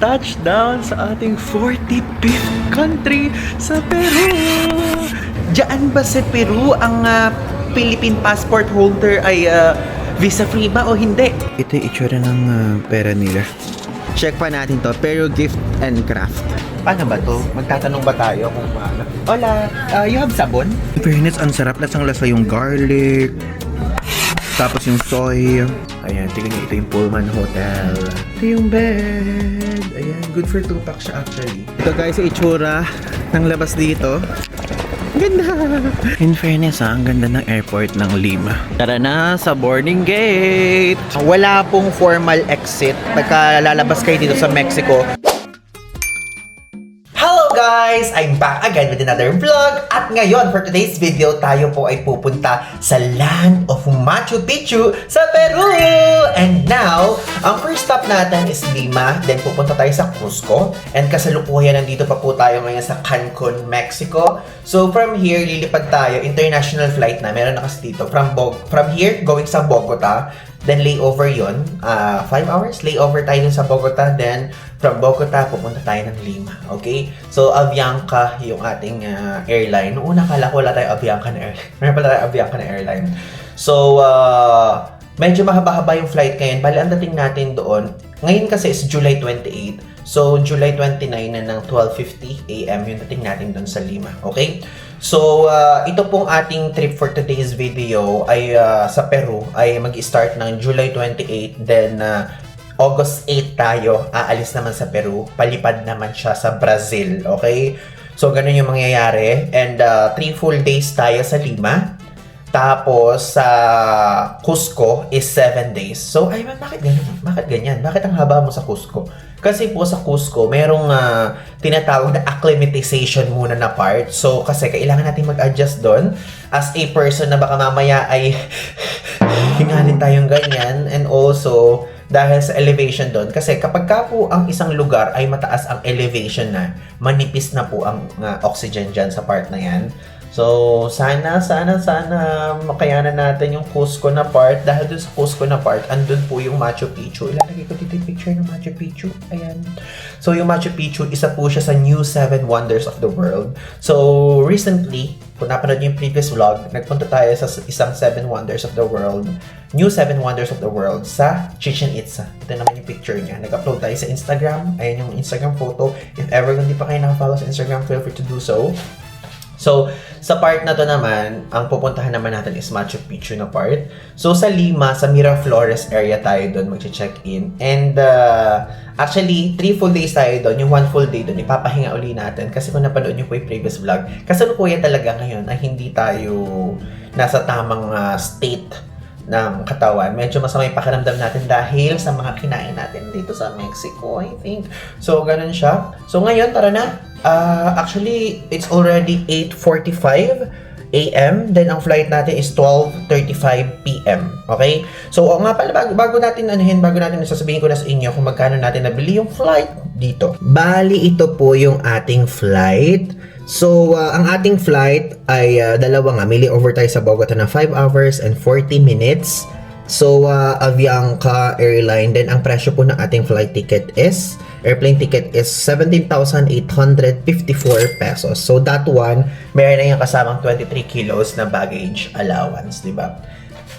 touchdown sa ating 45th country sa Peru. Diyan ba sa Peru ang Philippine passport holder ay visa free ba o hindi? Ito yung itsura ng pera nila. Check pa natin to, Peru Gift and Craft. Paano ba to? Magtatanong ba tayo kung paano? Hola, you have sabon? In fairness, ang sarap. Lasang-lasa yung garlic. Tapos yung soy. Ayan, tingnan niyo, ito yung Pullman Hotel. Ito yung bed. Ayan, good for 2 packs siya actually. Ito guys, yung itsura ng labas dito. Ganda! In fairness ang ganda ng airport ng Lima. Tara na sa boarding gate! Wala pong formal exit. Pagkalalabas kayo dito sa Mexico. Hello guys! I'm back again with another vlog. At ngayon, for today's video, tayo po ay pupunta sa land of Machu Picchu sa Peru! And now, ang first stop natin is Lima. Then pupunta tayo sa Cusco. And kasalukuyan, nandito pa po tayo ngayon sa Cancun, Mexico. So from here, lilipad tayo. International flight na. Meron na kasi dito. From here, going sa Bogota. Then layover yon 5 hours. Layover tayo dun sa Bogota. Then from Bogota, pupunta tayo ng Lima. Okay? So Avianca yung ating airline. Noong una, kala ko wala tayo Avianca na airline. Meron pala tayo Avianca na airline. So, medyo mahaba-haba yung flight ngayon. Bali, ang dating natin doon. Ngayon kasi is July 28. So, July 29 na ng 12:50 AM yung dating natin doon sa Lima. Okay? So, ito pong ating trip for today's video ay sa Peru ay mag-start ng July 28. Then, August 8 tayo. Aalis naman sa Peru. Palipad naman siya sa Brazil. Okay? So, ganun yung mangyayari. And 3 full days tayo sa Lima. Tapos, sa Cusco is 7 days. So, ay, bakit ganyan? Bakit ganyan? Bakit ang haba mo sa Cusco? Kasi po sa Cusco, merong tinatawag na acclimatization muna na part. So, kasi kailangan natin mag-adjust doon. As a person na baka mamaya ay hingalin tayong ganyan. And also, dahil sa elevation doon. Kasi kapag ka po ang isang lugar ay mataas ang elevation na, manipis na po ang oxygen dyan sa part na yan. So, sana makayanan natin yung Cusco na part. Dahil dun sa Cusco na part, andun po yung Machu Picchu. Ilalagay ko dito yung picture ng Machu Picchu. Ayan. So, yung Machu Picchu, isa po siya sa new 7 wonders of the world. So, recently, kung napanood niyo yung previous vlog, nagpunta tayo sa isang 7 wonders of the world. New 7 wonders of the world sa Chichen Itza. Ito naman yung picture niya. Nag-upload tayo sa Instagram. Ayan yung Instagram photo. If ever hindi pa kayo nakafollow sa Instagram, feel free to do so. So, sa part na to naman, ang pupuntahan naman natin is Machu Picchu na part. So, sa Lima, sa Miraflores area tayo doon mag-check-in. And, actually, 3 full days tayo doon. Yung 1 full day doon, ipapahinga uli natin. Kasi kung napanood nyo po yung previous vlog, kasalukuyan talaga ngayon ay hindi tayo nasa tamang state ng katawan. Medyo masama yung pakiramdam natin dahil sa mga kinain natin dito sa Mexico, I think. So, ganun siya. So, ngayon, tara na. Actually, it's already 8:45 AM. Then, ang flight natin is 12:35 PM. Okay? So, nga pala, bago natin sasabihin ko na sa inyo kung magkano natin nabili yung flight dito. Bali, ito po yung ating flight. So, ang ating flight ay dalawa nga. May layover tayo sa Bogota na 5 hours and 40 minutes. So, Avianca Airline. Then, ang presyo po ng ating airplane ticket is 17,854 pesos. So, that one, mayroon na yung kasamang 23 kilos na baggage allowance, di ba?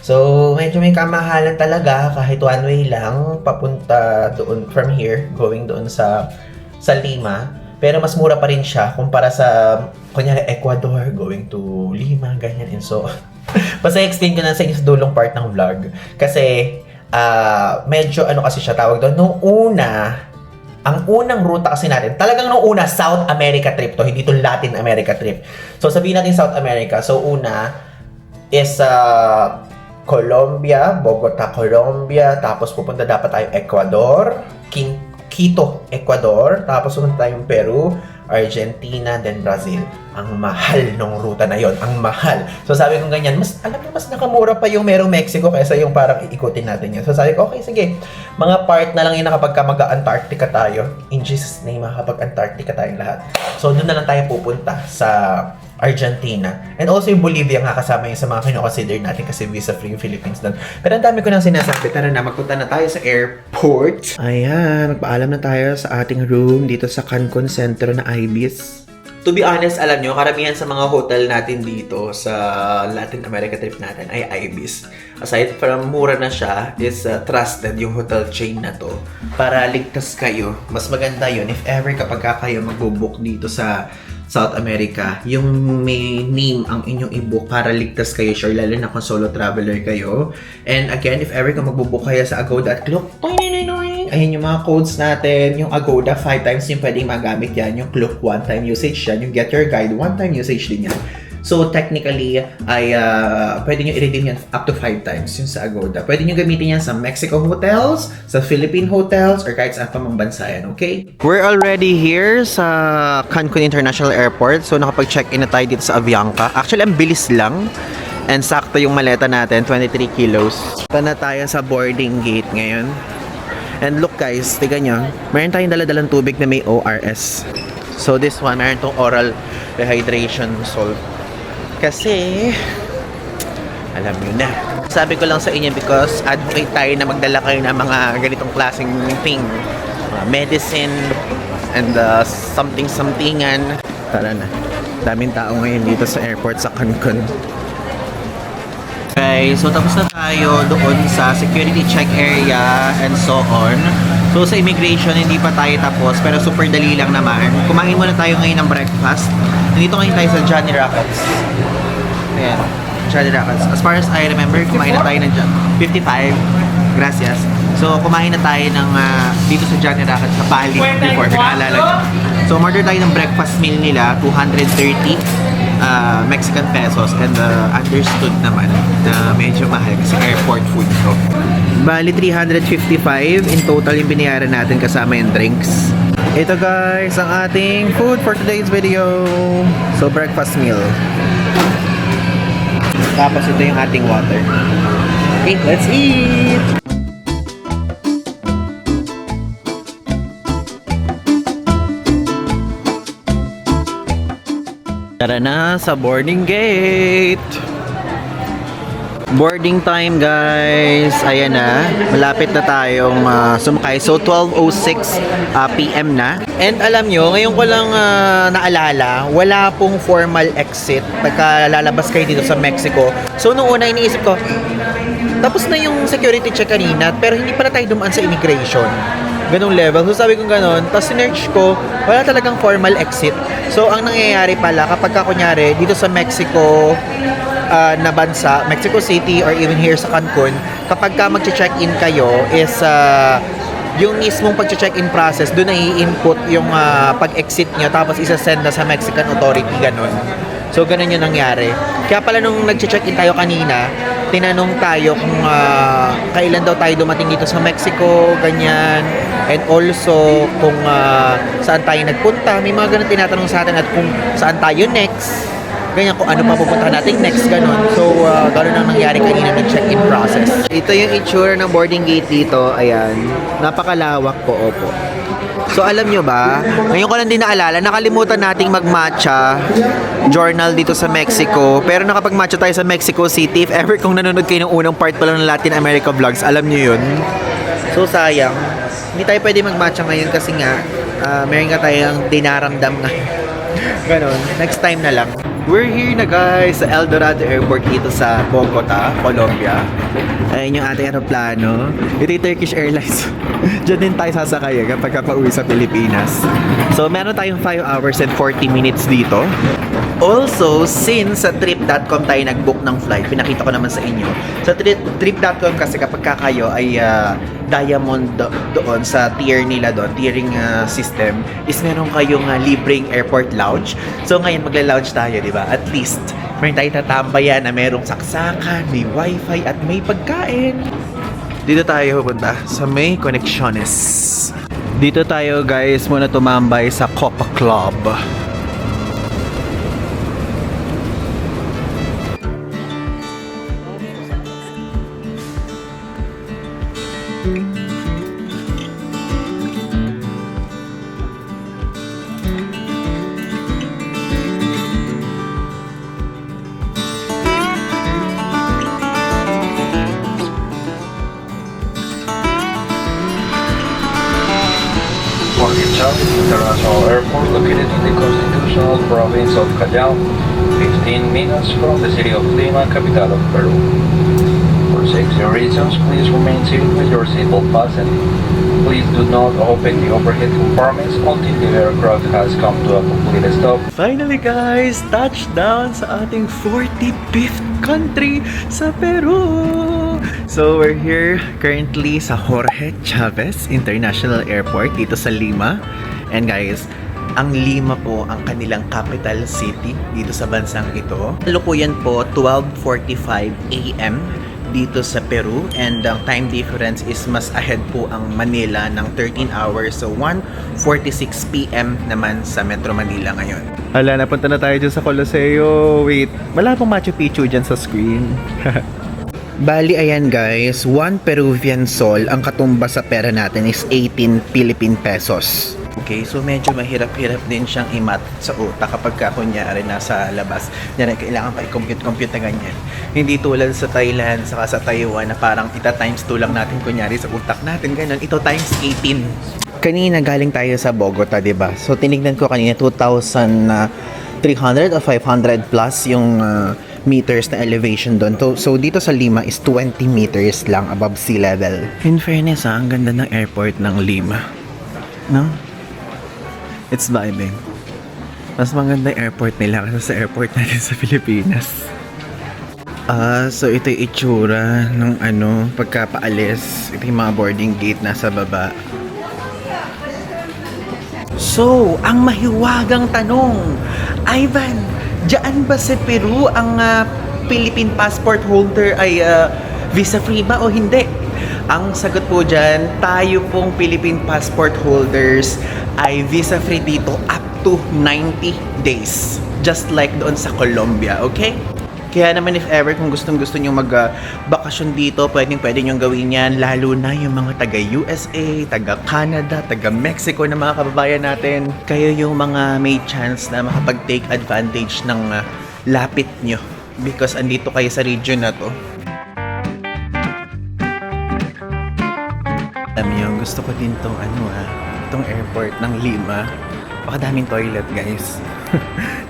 So, medyo may kamahalan talaga kahit one way lang papunta doon from here, going doon sa Lima. Pero mas mura pa rin siya kumpara sa, kunyari, Ecuador, going to Lima, ganyan, and so on. Basta explain ko na sa inyo sa dulong part ng vlog. Kasi, medyo kasi siya tawag doon. Nung una, ang unang ruta kasi natin, talagang nung una, South America trip to, hindi to Latin America trip. So, sabihin natin South America. So, una is Colombia, Bogota, Colombia. Tapos, pupunta dapat tayo Ecuador, Quito, Ecuador. Tapos, pupunta tayong Peru, Argentina, then Brazil. Ang mahal nung ruta na yon, ang mahal. So sabi ko ganyan, mas nakamura pa yung merong Mexico kaysa yung parang iikutin natin yun. So sabi ko, okay, sige. Mga part na lang yun na kapag mag-Antarctica tayo. In Jesus' name, kapag Antarctica tayong lahat. So doon na lang tayo pupunta sa Argentina. And also yung Bolivia nga kasama yung sa mga kino-consider natin kasi visa-free yung Philippines doon. Pero ang dami ko nang sinasabi. Tara na, magpunta na tayo sa airport. Ayan, magpaalam na tayo sa ating room dito sa Cancun Centro na Ibis. To be honest, alam nyo, karamihan sa mga hotel natin dito sa Latin America trip natin ay Ibis. Aside from mura na siya, is trusted yung hotel chain na to. Para ligtas kayo. Mas maganda yun if ever kapag kayo magbubook dito sa South America, yung may name ang inyong i-book para ligtas kayo, sure, lalo na kung solo traveler kayo. And again, if ever kung magbubook kayo sa Agoda at Klook, ayun yung mga codes natin. Yung Agoda, 5 times yung pwedeng magamit yan. Yung Klook, 1 time usage yan. Yung Get Your Guide, 1 time usage din yan. So, technically, ay pwede nyo i-redeem yan up to 5 times yung sa Agoda. Pwede nyo gamitin yan sa Mexico hotels, sa Philippine hotels, or kahit saan pa mang bansa yan, okay? We're already here sa Cancun International Airport. So, nakapag-check-in na tayo dito sa Avianca. Actually, ang bilis lang. And sakto yung maleta natin, 23 kilos. Punta na tayo sa boarding gate ngayon. And look guys, tignan nyo. Meron tayong daladalang tubig na may ORS. So, this one, meron tong oral rehydration salt. Kasi, alam nyo na. Sabi ko lang sa inyo because advocate tayo na magdala kayo ng mga ganitong klaseng thing. Medicine and something-somethingan. Tara na. Daming tao ngayon dito sa airport sa Cancun. Okay, so tapos na tayo doon sa security check area and so on. So sa immigration, hindi pa tayo tapos pero super dali lang naman. Kumain muna tayo ngayon ng breakfast. Nandito ngayon tayo sa Johnny Rockets. Ayan, Johnny Rockets. As far as I remember, kumain na tayo ng 55. Gracias. So kumain na tayo ng dito sa Johnny Rockets sa Bali before, naalala nyo. So order tayo ng breakfast meal nila, 230 Mexican pesos, and understood naman na medyo mahal kasi airport food to. Bali 355 in total yung binayaran natin kasama yung drinks. Ito guys ang ating food for today's video. So breakfast meal. Tapos ito yung ating water. Okay, let's eat! Tara na sa boarding gate. Boarding time guys. Ayan na. Malapit na tayong sumakay. So 12:06 PM na. And alam nyo, ngayon ko lang naalala, wala pong formal exit pagka lalabas kayo dito sa Mexico. So nung una iniisip ko, tapos na yung security check kanina, pero hindi pala tayo dumaan sa immigration. Ganong level. So sabi ko ganon. Tapos sinerch ko, wala talagang formal exit. So ang nangyayari pala kapag kunyari dito sa Mexico na bansa, Mexico City or even here sa Cancun, kapag ka mag-check-in kayo is yung mismong pag-check-in process, doon na i-input yung pag-exit nyo tapos isa-send na sa Mexican authority, ganon. So ganon yung nangyari. Kaya pala nung nag-check-in tayo kanina, tinanong tayo kung kailan daw tayo dumating dito sa Mexico, ganyan. And also, kung saan tayo nagpunta. May mga ganun tinatanong sa atin at kung saan tayo next. Ganyan, kung ano pa pupunta natin next, ganun. So, ganun ang nangyari kanina ng check-in process. Ito yung itsura ng boarding gate dito. Ayan. Napakalawak po, opo. So alam nyo ba, ngayon ko lang din naalala, nakalimutan nating mag-matcha journal dito sa Mexico. Pero nakapag-matcha tayo sa Mexico City. If ever kung nanonood kayo ng unang part pa lang ng Latin America vlogs, alam nyo yun. So sayang, hindi tayo pwede mag-matcha ngayon kasi nga, meron nga tayong dinaramdam na. Ganon, next time na lang. We're here na guys sa El Dorado Airport dito sa Bogota, Colombia. Ayun yung ating aeroplano. Ito yung Turkish Airlines. Diyan din tayo sasakay kapag pauwi sa Pilipinas. So meron tayong 5 hours and 40 minutes dito. Also, since sa trip.com tayo nag-book ng flight, pinakita ko naman sa inyo. Sa trip.com kasi kapag kayo ay diamond doon sa tier nila doon, tiering system, is meron kayong libreng airport lounge. So ngayon magla-lounge tayo, di ba? At least, meron tayong tatambayan na merong saksakan, may wifi, at may pagkain. Dito tayo pupunta sa may Conexiones. Dito tayo guys muna tumambay sa Copa Club. Malapit International Airport located in the constitutional province of Callao, 15 minutes from the city of Lima, capital of Peru. For safety reasons, please remain seated with your seatbelt fastened. Please do not open the overhead compartments until the aircraft has come to a complete stop. Finally guys, touchdown sa ating 45th country sa Peru! So we're here currently sa Jorge Chavez International Airport dito sa Lima. And guys, ang Lima po ang kanilang capital city dito sa bansang ito. Kalukuyan po 12:45 AM dito sa Peru, and ang time difference is mas ahead po ang Manila ng 13 hours, so 1:46 PM naman sa Metro Manila ngayon. Hala, napunta na tayo dyan sa Coliseo. Wait, wala pong Machu Picchu dyan sa screen. Bali, ayan guys, 1 Peruvian sol, ang katumba sa pera natin is 18 Philippine pesos. Okay, so medyo mahirap-hirap din siyang imat sa utak kapag kunyari nasa labas. Yan ay kailangan pa i-compute na ganyan. Hindi tulad sa Thailand, saka sa Taiwan na parang ita times 2 lang natin kunyari sa utak natin. Ganun, ito times 18. Kanina galing tayo sa Bogota, diba? So tinignan ko kanina 2,300 o 500 plus yung meters na elevation doon. So dito sa Lima is 20 meters lang above sea level. In fairness, ang ganda ng airport ng Lima. No? It's vibing. Mas maganda yung airport nila kasi sa airport natin sa Pilipinas. So ito yung itsura ng pagkapaalis. Ito yung mga boarding gate nasa baba. So, ang mahiwagang tanong, Ivan, diyan ba sa Peru ang Philippine passport holder ay visa free ba o hindi? Ang sagot po dyan, tayo pong Philippine passport holders ay visa free dito up to 90 days. Just like doon sa Colombia, okay? Kaya naman if ever kung gustong-gusto nyo mag-bakasyon dito, pwede nyo gawin yan. Lalo na yung mga taga-USA, taga-Canada, taga-Mexico na mga kababayan natin. Kayo yung mga may chance na makapag-take advantage ng lapit nyo. Because andito kayo sa region na to. Alam nyo, gusto ko din tong itong airport ng Lima. Baka daming toilet, guys.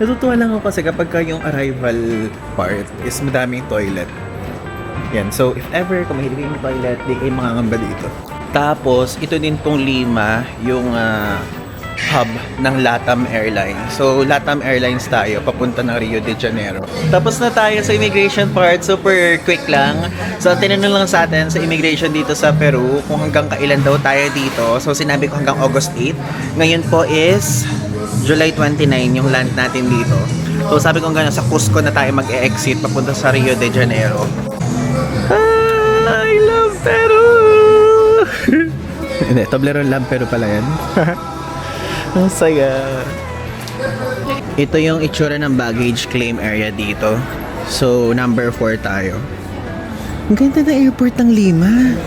Natutuwa lang ako kasi kapag yung arrival part is madaming toilet. Yan, so if ever kung mahilig yung toilet, di kayo mangangamba dito. Tapos, ito din pong Lima, yung hub ng LATAM Airlines. So, LATAM Airlines tayo, papunta ng Rio de Janeiro. Tapos na tayo sa immigration part, super quick lang. So, tinanong lang sa atin sa immigration dito sa Peru kung hanggang kailan daw tayo dito. So, sinabi ko hanggang August 8. Ngayon po is July 29 yung land natin dito. So, sabi ko hanggang sa Cusco na tayo mag-e-exit papunta sa Rio de Janeiro. I love Peru! Hindi, Toblerone love Peru pala yan. Ang saya. Ito yung itsura ng baggage claim area dito. So, number 4 tayo. Ang ganda ng airport ng Lima.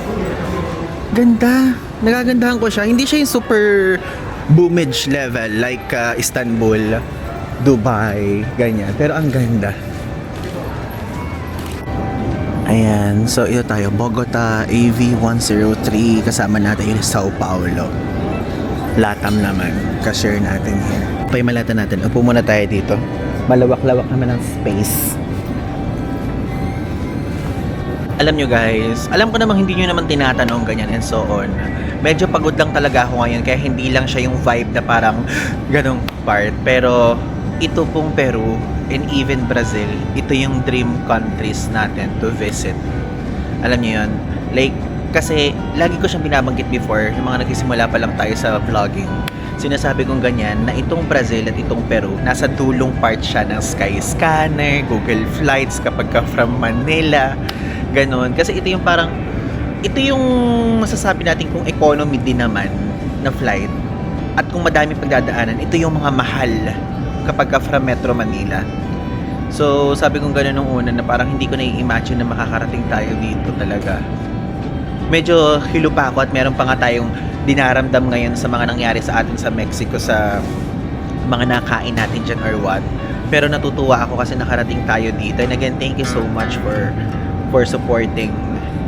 Ganda. Nagagandahan ko siya. Hindi siya yung super boomage level like Istanbul, Dubai, ganyan. Pero ang ganda. Ayan. So, ito tayo. Bogota AV103. Kasama natin yung Sao Paulo. LATAM naman. Ka-share natin here. Paimalata natin. Upo muna tayo dito. Malawak-lawak naman ang space. Alam nyo guys, alam ko namang hindi nyo naman tinatanong ganyan and so on. Medyo pagod lang talaga ako ngayon kaya hindi lang siya yung vibe na parang ganong part. Pero ito pong Peru and even Brazil, ito yung dream countries natin to visit. Alam nyo yun? Like, kasi lagi ko siyang binabanggit before, yung mga nagsisimula pa lang tayo sa vlogging. Sinasabi kong ganyan na itong Brazil at itong Peru, nasa dulong part siya ng Skyscanner, Google Flights kapag ka from Manila, ganon. Kasi ito yung parang, ito yung masasabi natin kung economy din naman na flight. At kung madami pagdadaanan, ito yung mga mahal kapag ka from Metro Manila. So, sabi kong gano'n nung una na parang hindi ko na-imagine na makakarating tayo dito talaga. Medyo hilo pa ako at meron pa nga tayong dinaramdam ngayon sa mga nangyari sa atin sa Mexico sa mga nakain natin dyan or what. Pero natutuwa ako kasi nakarating tayo dito. And again, thank you so much for supporting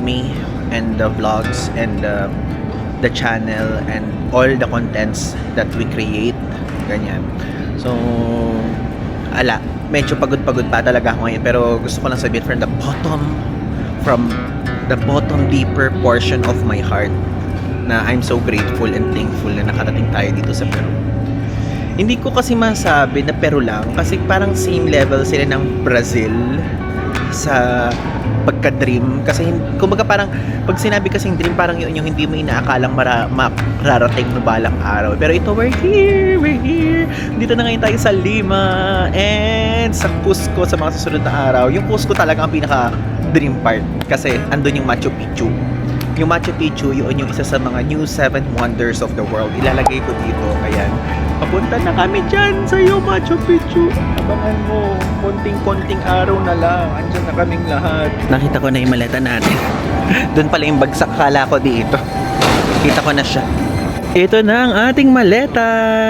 me and the vlogs and the channel and all the contents that we create. Ganyan. So, medyo pagod-pagod pa talaga ako ngayon, pero gusto ko lang sabihin from the bottom deeper portion of my heart na I'm so grateful and thankful na nakarating tayo dito sa Peru. Hindi ko kasi masabi na Peru lang kasi parang same level sila ng Brazil sa pagka-dream. Kasi kumbaga parang pag sinabi kasing dream, parang yun yung hindi mo inaakalang mararating mo balang araw. Pero ito, we're here. Dito na ngayon tayo sa Lima and sa Cusco sa mga susunod na araw. Yung Cusco talaga ang pinaka-dream part kasi andun yung Machu Picchu. Yung Machu Picchu, yun yung isa sa mga new 7 wonders of the world. Ilalagay ko dito. Ayan. Papunta na kami dyan sa iyo, Machu Picchu. Abangan mo. Konting-konting araw na lang. Andyan na kaming lahat. Nakita ko na yung maleta natin. Doon pala yung bagsak. Kala ko dito. Kita ko na siya. Ito na ang ating maleta.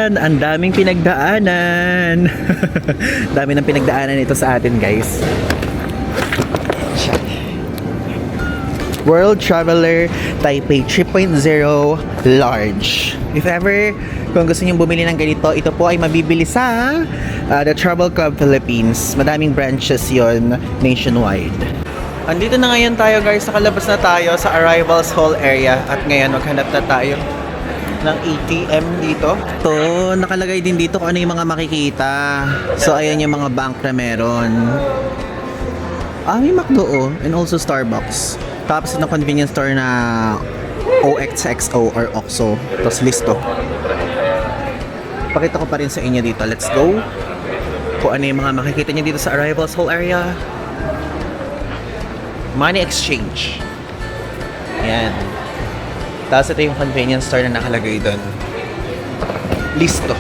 Ang daming pinagdaanan. Dami ng pinagdaanan ito sa atin, guys. World Traveler Taipei 3.0 large. If ever kung gusto niyo bumili ng ganito, ito po ay mabibili sa The Travel Club Philippines. Madaming branches yon nationwide. Andito na ngayon tayo, guys. Nakalabas na tayo sa arrivals hall area at ngayon maghanap na tayo ng ATM dito. So, nakalagay din dito kung ano yung mga makikita. So, ayan yung mga bank na meron. May McDo and also Starbucks. Tapos ng convenience store na OXXO or OXXO. Tapos listo. Pakita ko pa rin sa inyo dito. Let's go. Kung ano yung mga makikita nyo dito sa arrivals hall area. Money exchange. Ayan. Tapos ito yung convenience store na nakalagay doon. Listo.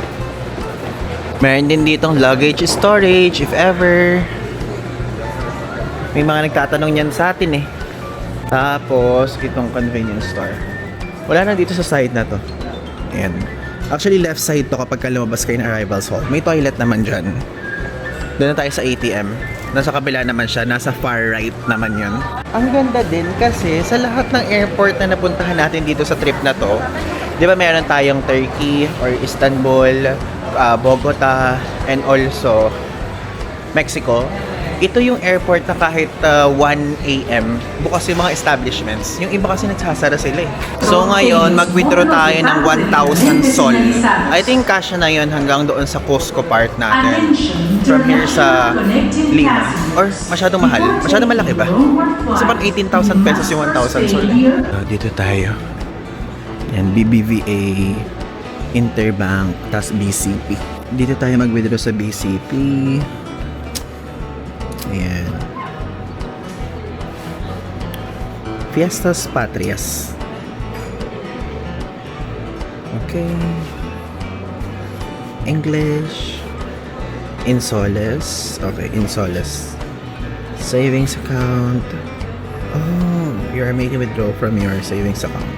Meron din ditong luggage storage if ever. May mga nagtatanong yan sa atin eh. Tapos, itong convenience store. Wala na dito sa side na to. Ayan. Actually, left side to kapag lumabas kayo ng arrivals hall. May toilet naman dyan. Doon na tayo sa ATM. Nasa kabila naman siya. Nasa far right naman yun. Ang ganda din kasi sa lahat ng airport na napuntahan natin dito sa trip na to, di ba meron tayong Turkey or Istanbul, Bogota, and also Mexico. Ito yung airport na kahit 1 AM bukas yung mga establishments. Yung iba kasi nagsasara sila eh. So ngayon, mag-withdraw tayo ng 1,000 sol. I think kasya na yun hanggang doon sa Cusco part natin. From here sa Lima. Or masyadong mahal? Masyadong malaki ba? Kasi pang 18,000 pesos yung 1,000 sol. Dito tayo. Yan, BBVA, Interbank, tas BCP. Dito tayo mag-withdraw sa BCP. Ayan. Fiestas Patrias. Okay. English. Insoles. Okay, Insoles. Savings account. Oh, you are making withdrawal from your savings account.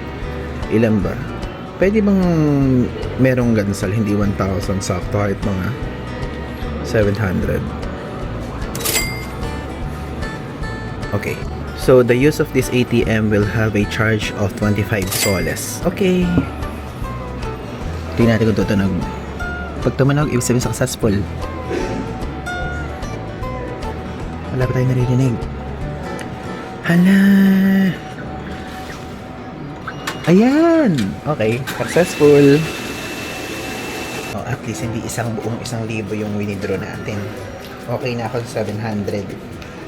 Ilan ba? Pwede bang merong gansal, hindi 1,000 sakto kahit mga 700? Okay. So, the use of this ATM will have a charge of 25 soles. Okay. Tingnan natin kung tutunog. Pag tumunog, ibig sabihin successful. Wala pa tayo naririnig. Hala! Ayan! Okay. Successful. Oh, at least hindi buong 1,000 yung winidraw natin. Okay na ako sa 700.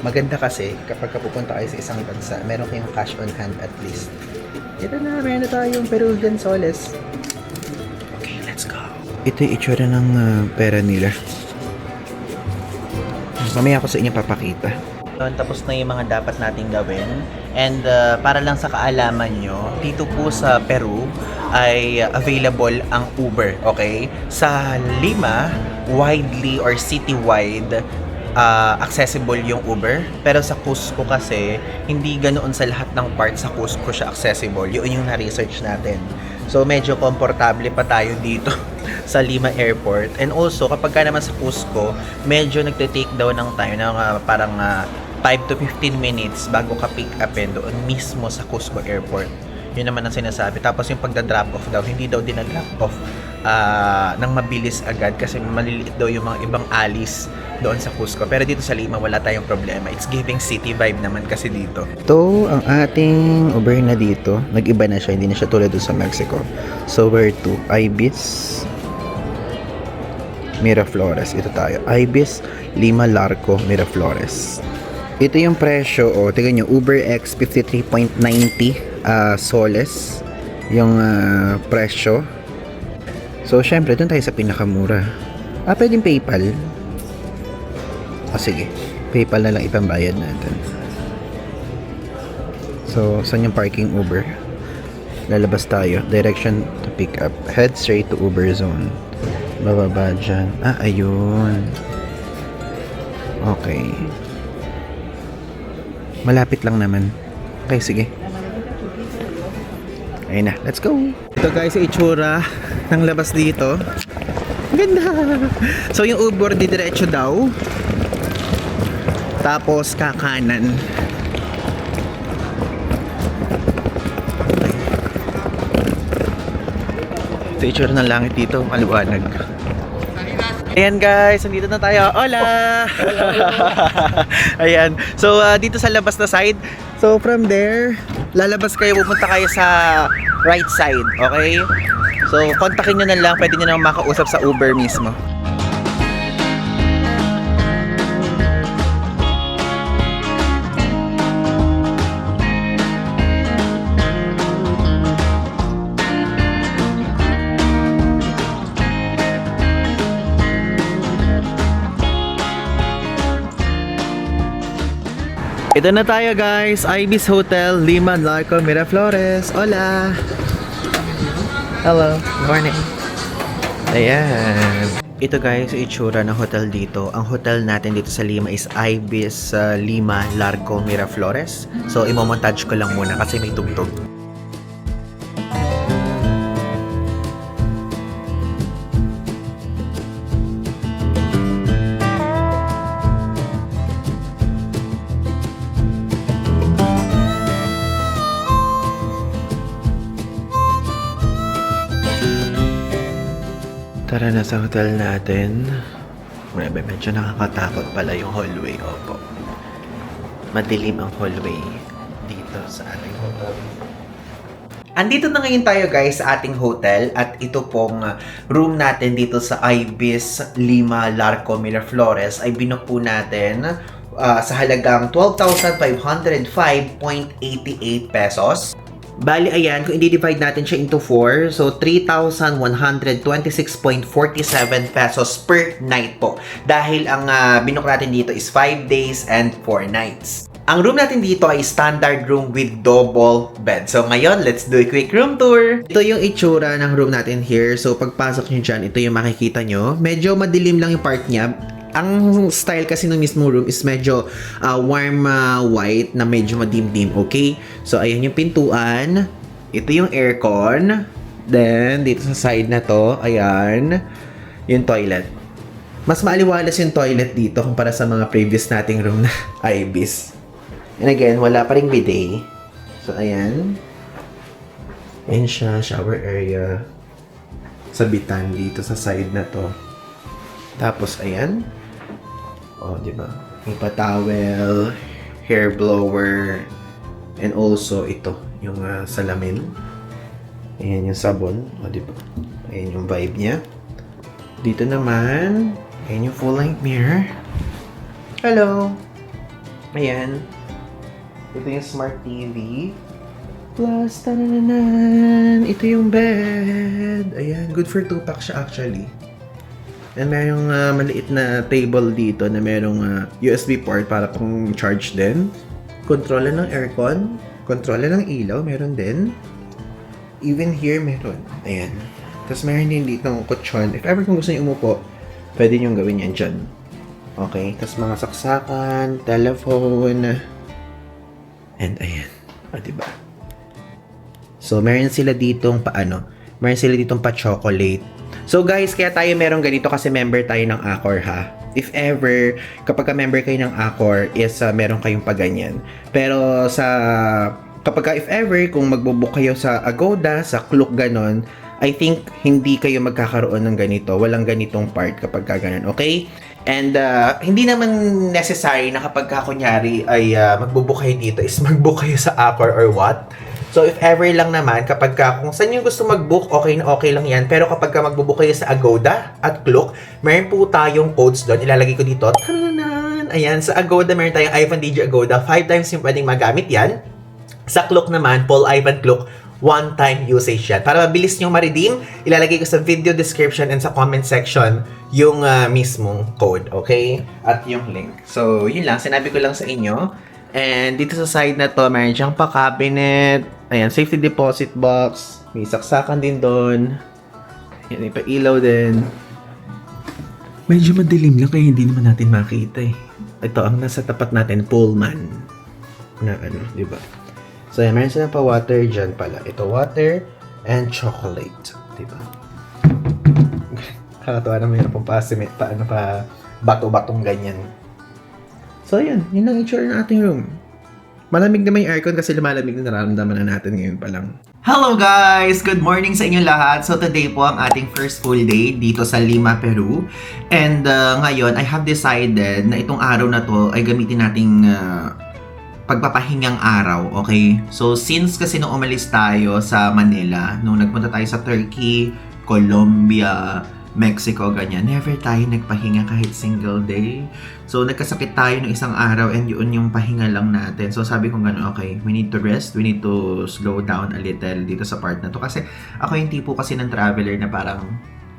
Maganda kasi kapag pupunta kayo sa isang bansa, meron kayong cash on hand at least. Ito na, meron na tayong Peruvian soles. Okay, let's go. Ito yung itsura ng pera nila. Mamaya ako sa inyo papakita. Tapos na yung mga dapat nating gawin. And para lang sa kaalaman nyo, dito po sa Peru ay available ang Uber, okay? Sa Lima, widely or citywide, accessible yung Uber. Pero sa Cusco kasi, hindi ganoon sa lahat ng parts sa Cusco siya accessible. Yun yung na-research natin. So, medyo komportable pa tayo dito sa Lima Airport. And also, kapag ka naman sa Cusco, medyo nagte-take down ng time ng parang 5 to 15 minutes bago ka pick upin doon mismo sa Cusco Airport. Yun naman ang sinasabi. Tapos yung pagda-drop off daw, hindi daw din na-drop off nang mabilis agad kasi maliliit daw yung mga ibang alis doon sa Cusco. Pero dito sa Lima, wala tayong problema. It's giving city vibe naman kasi dito. Ito, ang ating Uber na dito. Nag-iba na siya, hindi na siya tulad doon sa Mexico. So, where to? Ibis, Miraflores. Ito tayo. Ibis, Lima, Larco, Miraflores. Ito yung presyo. O, tingnan nyo. Uber X 53.90 soles. Yung presyo. So, syempre, doon tayo sa pinakamura. Pwedeng PayPal. Sige. PayPal na lang ipambayad natin. So, saan yung parking Uber? Lalabas tayo. Direction to pick up. Head straight to Uber zone. Bababa dyan. Ayun. Okay. Malapit lang naman. Okay, sige. Ayun na. Let's go. Ito guys, yung itsura ng labas dito. Ganda. So, yung Uber didiretso daw. Tapos, kakanan. Ito yung itsura ng langit dito. Maliwanag. Ayan guys, nandito na tayo. Hola! Ayan. So, dito sa labas na side. So, from there, lalabas kayo, pupunta kayo sa right side. Okay? So, kontakin nyo na lang. Pwede nyo na makausap sa Uber mismo. Ito na tayo guys, Ibis Hotel, Lima, Larco, Miraflores. Hola! Hello, good morning. Ayan. Ito guys, yung itsura ng hotel dito. Ang hotel natin dito sa Lima is Ibis Lima, Larco, Miraflores. So, imomontage ko lang muna kasi may tugtog. Tara na sa hotel natin. Medyo nakakatakot pala yung hallway. Opo. Madilim ang hallway dito sa ating hotel. Andito na ngayon tayo guys sa ating hotel at ito pong room natin dito sa Ibis Lima, Larco, Miraflores ay binook po natin sa halagang 12,505.88 pesos. Bali, ayan, kung i-divide natin siya into 4, so 3,126.47 pesos per night po. Dahil ang binook natin dito is 5 days and 4 nights. Ang room natin dito ay standard room with double bed. So ngayon, let's do a quick room tour. Ito yung itsura ng room natin here. So pagpasok nyo dyan, ito yung makikita nyo. Medyo madilim lang yung part niya. Ang style kasi ng mismo room is medyo warm white na medyo madimdim, okay? So, ayan yung pintuan. Ito yung aircon. Then, dito sa side na to, ayan, yung toilet. Mas maaliwalas yung toilet dito kumpara sa mga previous nating room na Ibis. And again, wala pa ring bidet. So, ayan. Ayan siya, shower area. Sabitan dito sa side na to. Tapos, ayan. Oh, di ba? Yung pa-towel, hair blower, and also ito, yung salamin. Ayan yung sabon. Oh, di ba? Ayan yung vibe niya. Dito naman, ayan yung full-length mirror. Hello! Ayan. Ito yung smart TV. Plus, tanananan! Ito yung bed. Ayan, good for 2-pack siya actually. And mayroong maliit na table dito na mayroong USB port para pang charge din. Kontrola ng aircon. Kontrola ng ilaw. Meron din. Even here, meron. Ayan. Tapos meron din dito ng kutsyon. If ever kung gusto niyo umupo, pwede nyo gawin yan dyan. Okay? Tapos mga saksakan, telephone. And ayan. O, diba? So, meron sila ditong meron sila ditong pa-chocolate. So guys, kaya tayo meron ganito kasi member tayo ng Accor ha. If ever, kapag member kayo ng Accor is meron kayong paganyan. Pero sa kapag if ever, kung magbubook kayo sa Agoda, sa Klook, ganon, I think hindi kayo magkakaroon ng ganito. Walang ganitong part kapag ganon, okay? And hindi naman necessary na kapag kunyari ay magbubook kayo dito is magbook kayo sa Accor or what. So if ever lang naman, kapag kung saan yung gusto mag-book, okay na okay lang yan. Pero kapag magbubook kayo sa Agoda at Klook, meron po tayong codes doon. Ilalagay ko dito. Taranan! Ayan, sa Agoda meron tayong Ivan DJ Agoda. 5 times yung pwedeng magamit yan. Sa Klook naman, Paul Ivan Klook, 1-time usage yan. Para mabilis nyo ma-redeem, ilalagay ko sa video description and sa comment section yung mismong code, okay? At yung link. So, yun lang. Sinabi ko lang sa inyo. And dito sa side na to, mayroon siyang pa-cabinet. Ayan, safety deposit box. May saksakan din doon. Ayan, may pa-ilaw din. Medyo madilim lang kaya hindi naman natin makita eh. Ito, ang nasa tapat natin, Pullman. Na ano, di ba? So, yan, meron silang pa-water dyan pala. Ito, water and chocolate. Diba? Kakatawa na mayroon pang pa-cement pa, bato-batong ganyan. So, yan. Yun lang itsura ng ating room. Malamig naman yung aircon kasi lumalamig na nararamdaman na natin ngayon pa lang. Hello guys! Good morning sa inyo lahat. So, today po ang ating first full day dito sa Lima, Peru. And ngayon, I have decided na itong araw na to ay gamitin nating pagpapahingang araw, okay? So, since kasi nung umalis tayo sa Manila, nung nagpunta tayo sa Turkey, Colombia, Mexico, ganyan, never tayo nagpahinga kahit single day. So, nagkasakit tayo ng isang araw and yun yung pahinga lang natin. So, sabi ko gano'n, okay, we need to rest, we need to slow down a little dito sa part na to. Kasi ako yung tipo kasi ng traveler na parang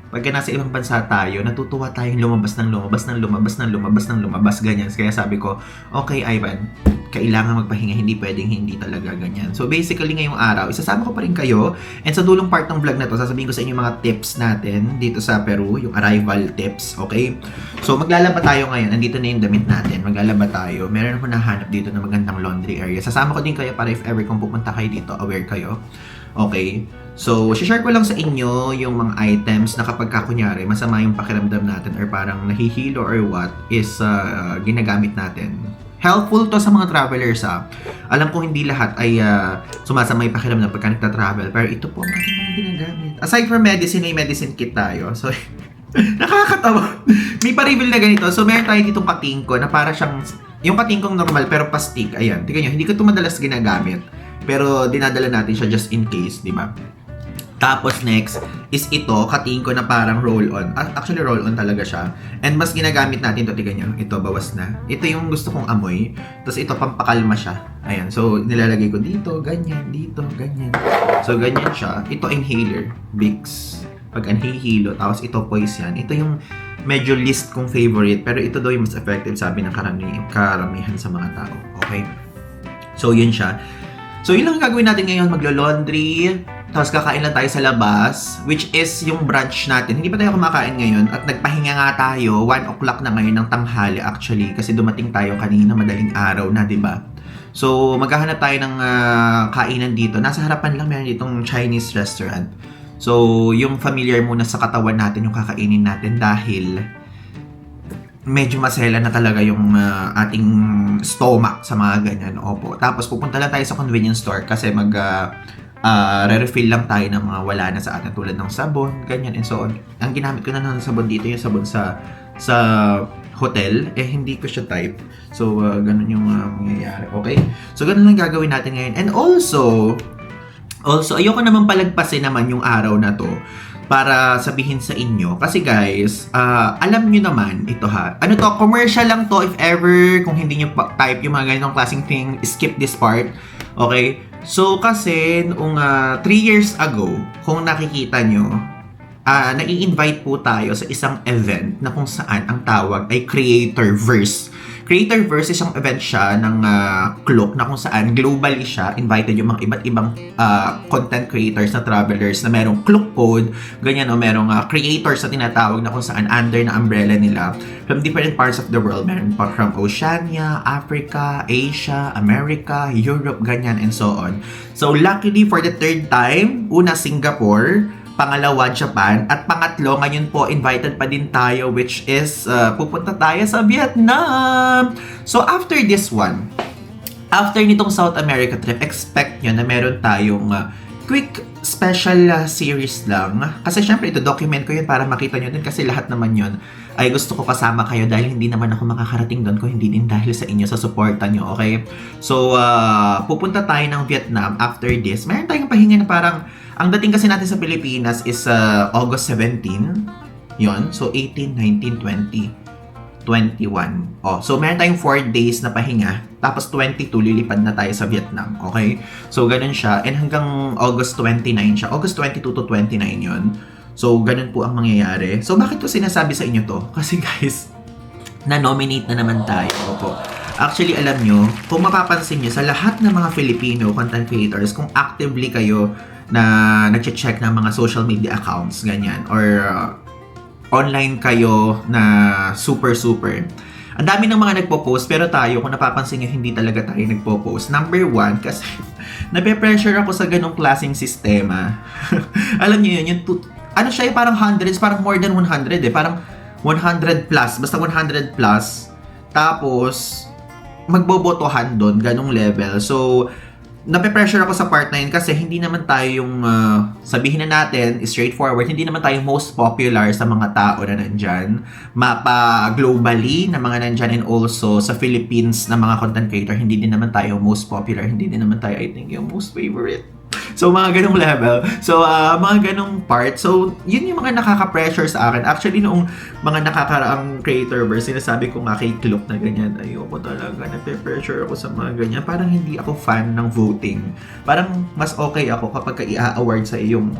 pagka nasa ibang bansa tayo, natutuwa tayong lumabas, ganyan. Kaya sabi ko, okay, Ivan, kailangan magpahinga, hindi pwedeng hindi talaga ganyan. So basically ngayong araw, isasama ko pa rin kayo and sa dulong part ng vlog na to, sasabihin ko sa inyo mga tips natin dito sa Peru, yung arrival tips, okay? So maglalaba tayo ngayon, andito na yung damit natin, maglalaba tayo. Meron ako nahanap dito na magandang laundry area. Sasama ko din kayo para if ever kung pupunta kayo dito, aware kayo. Okay? So, share ko lang sa inyo yung mga items na kapag kunyari masama yung pakiramdam natin or parang nahihilo or what is ginagamit natin. Helpful to sa mga travelers Alam ko hindi lahat ay sumasama yung pakiramdam pagka nagta-travel. Pero ito po ang ating mga ginagamit. Aside from medicine, may medicine kit tayo. So, nakakatawa. May pa-reveal na ganito. So, meron tayo ditong katingko na para siyang yung katingkong normal pero pastig. Ayan, tingnan nyo. Hindi ko ito madalas ginagamit. Pero dinadala natin siya just in case, di ba? Tapos next is ito, katingin ko na parang roll-on. Actually, roll-on talaga siya. And mas ginagamit natin ito, tignan nyo. Ito, bawas na. Ito yung gusto kong amoy. Tapos ito, pampakalma siya. Ayan. So, nilalagay ko dito, ganyan, dito, ganyan. So, ganyan siya. Ito, inhaler. Vicks. Pag anhihilo. Tapos ito, poison. Ito yung medyo list kong favorite. Pero ito daw yung mas effective, sabi ng karamihan sa mga tao. Okay? So, yun siya. So, yun lang gagawin natin ngayon. Maglo-laundry. Tapos kakain lang tayo sa labas, which is yung brunch natin. Hindi pa tayo kumakain ngayon at nagpahinga nga tayo. 1 o'clock na ngayon ng tanghali actually kasi dumating tayo kanina madaling araw na, di ba? So, maghahanap tayo ng kainan dito. Nasa harapan lang meron ditong Chinese restaurant. So, yung familiar muna sa katawan natin yung kakainin natin dahil medyo masela na talaga yung ating stomach sa mga ganyan. Opo. Tapos pupunta lang tayo sa convenience store kasi re-refill lang tayo ng mga wala na sa atin tulad ng sabon, ganyan and so on. Ang ginamit ko na ng sabon dito yung sabon sa hotel, hindi ko siya type. So, ganun yung mangyayari. Okay? So, ganun lang gagawin natin ngayon. And also, ayoko naman palagpasin naman yung araw na to para sabihin sa inyo. Kasi guys, alam nyo naman, ito ano to, commercial lang to if ever, kung hindi nyo type yung mga ganitong klaseng thing, skip this part. Okay? So, kasi, noong 3 years ago, kung nakikita nyo, nai-invite po tayo sa isang event na kung saan ang tawag ay Creatorverse. Creatorverse isang event siya ng Klook na kung saan globally siya, invited yung mga iba't ibang content creators na travelers na merong Klook code, ganyan o merong creators na tinatawag na kung saan under na umbrella nila from different parts of the world. Meron pa from Oceania, Africa, Asia, America, Europe, ganyan and so on. So luckily for the third time, una Singapore, pangalawa Japan, at pangatlo ngayon po invited pa din tayo which is pupunta tayo sa Vietnam. So after this one, after nitong South America trip, expect nyo na meron tayong quick special series lang. Kasi syempre, ito document ko yun para makita nyo din kasi lahat naman yun ay gusto ko kasama kayo dahil hindi naman ako makakarating doon kung hindi din dahil sa inyo, sa suporta nyo, okay? So, pupunta tayo ng Vietnam after this. Meron tayong pahinga na parang, ang dating kasi natin sa Pilipinas is August 17. Yun. So, 18, 19, 20. 21. Oh, so meron tayong 4 days na pahinga. Tapos 22 lilipad na tayo sa Vietnam. Okay? So ganun siya. And hanggang August 29 siya. August 22 to 29 yun. So ganun po ang mangyayari. So bakit ko sinasabi sa inyo to? Kasi guys, na-nominate na naman tayo. Opo. Actually, alam nyo, kung mapapansin nyo, sa lahat ng mga Filipino content creators, kung actively kayo na nag-check ng mga social media accounts, ganyan, or online kayo na super. Ang dami ng mga nagpo-post pero tayo, kung napapansin nyo, hindi talaga tayo nagpo-post. Number 1, kasi nape-pressure ako sa ganong klaseng sistema. Alam nyo yun, ano siya, parang hundreds, parang more than 100 eh. Parang 100 plus, basta 100 plus. Tapos, magbobotohan doon, ganong level. So, nape-pressure ako sa part na yun kasi hindi naman tayo yung, sabihin na natin, straightforward, hindi naman tayo most popular sa mga tao na nandyan. Mapa-globally na mga nandyan and also sa Philippines na mga content creator, hindi din naman tayo most popular, hindi din naman tayo, I think, yung most favorite. So, mga ganong level. So, mga ganong part. So, yun yung mga nakaka-pressure sa akin. Actually, noong mga nakakaraang creatorverse, sinasabi ko nga kay Klook na ganyan, ayoko talaga, nape-pressure ako sa mga ganyan. Parang hindi ako fan ng voting. Parang mas okay ako kapag i-award sa iyong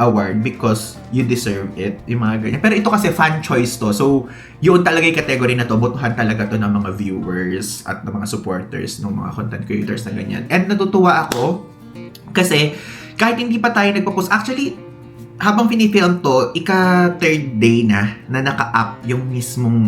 award because you deserve it. Yung mga ganyan. Pero ito kasi fan choice to. So, yun talaga yung category na to. Botohan talaga to ng mga viewers at ng mga supporters ng mga content creators na ganyan. And natutuwa ako kasi kahit hindi pa tayo nagpo-post, actually, habang pinifilm to, ika-third day na naka-up yung mismong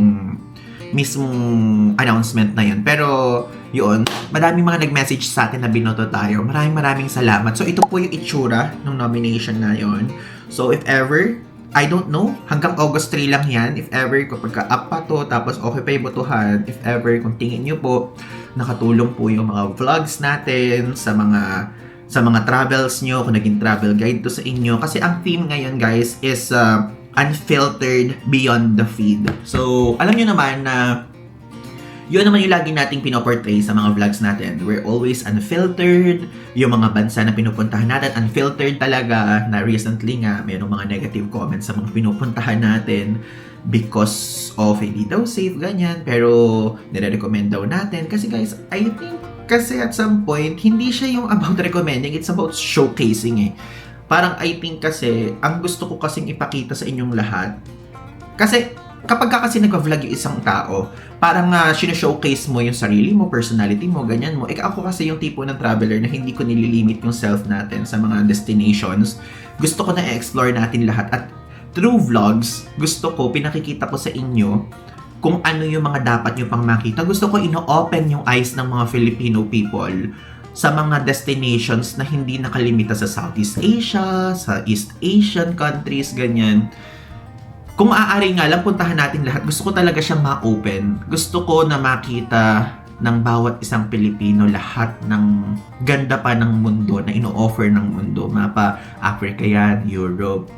announcement na yun. Pero, yun, madaming mga nag-message sa atin na binoto tayo. Maraming salamat. So, ito po yung itsura ng nomination na yun. So, if ever, I don't know, hanggang August 3 lang yan. If ever, kapag ka-up pa to, tapos okay pa yung botohan, if ever, kung tingin nyo po, nakatulong po yung mga vlogs natin sa mga travels nyo, kung naging travel guide to sa inyo. Kasi ang theme ngayon, guys, is unfiltered beyond the feed. So, alam nyo naman na yun naman yung lagi nating pinoportray sa mga vlogs natin. We're always unfiltered. Yung mga bansa na pinupuntahan natin, unfiltered talaga. Na recently nga, mayroong mga negative comments sa mga pinupuntahan natin because of hindi daw safe, ganyan. Pero, nire-recommend daw natin. Kasi guys, I think kasi at some point, hindi siya yung about recommending, it's about showcasing eh. Parang I think kasi, ang gusto ko kasing ipakita sa inyong lahat, kasi kapag ka kasi nag-vlog yung isang tao, parang showcase mo yung sarili mo, personality mo, ganyan mo. Ako kasi yung tipo ng traveler na hindi ko nililimit yung self natin sa mga destinations. Gusto ko na i-explore natin lahat. At through vlogs, gusto ko, pinakikita ko sa inyo kung ano yung mga dapat nyo pang makita. Gusto ko ino-open yung eyes ng mga Filipino people sa mga destinations na hindi nakalimita sa Southeast Asia, sa East Asian countries, ganyan. Kung maaari nga lang, puntahan natin lahat. Gusto ko talaga siyang ma-open. Gusto ko na makita ng bawat isang Pilipino lahat ng ganda pa ng mundo na ino-offer ng mundo. Mapa Africa yan, Europe,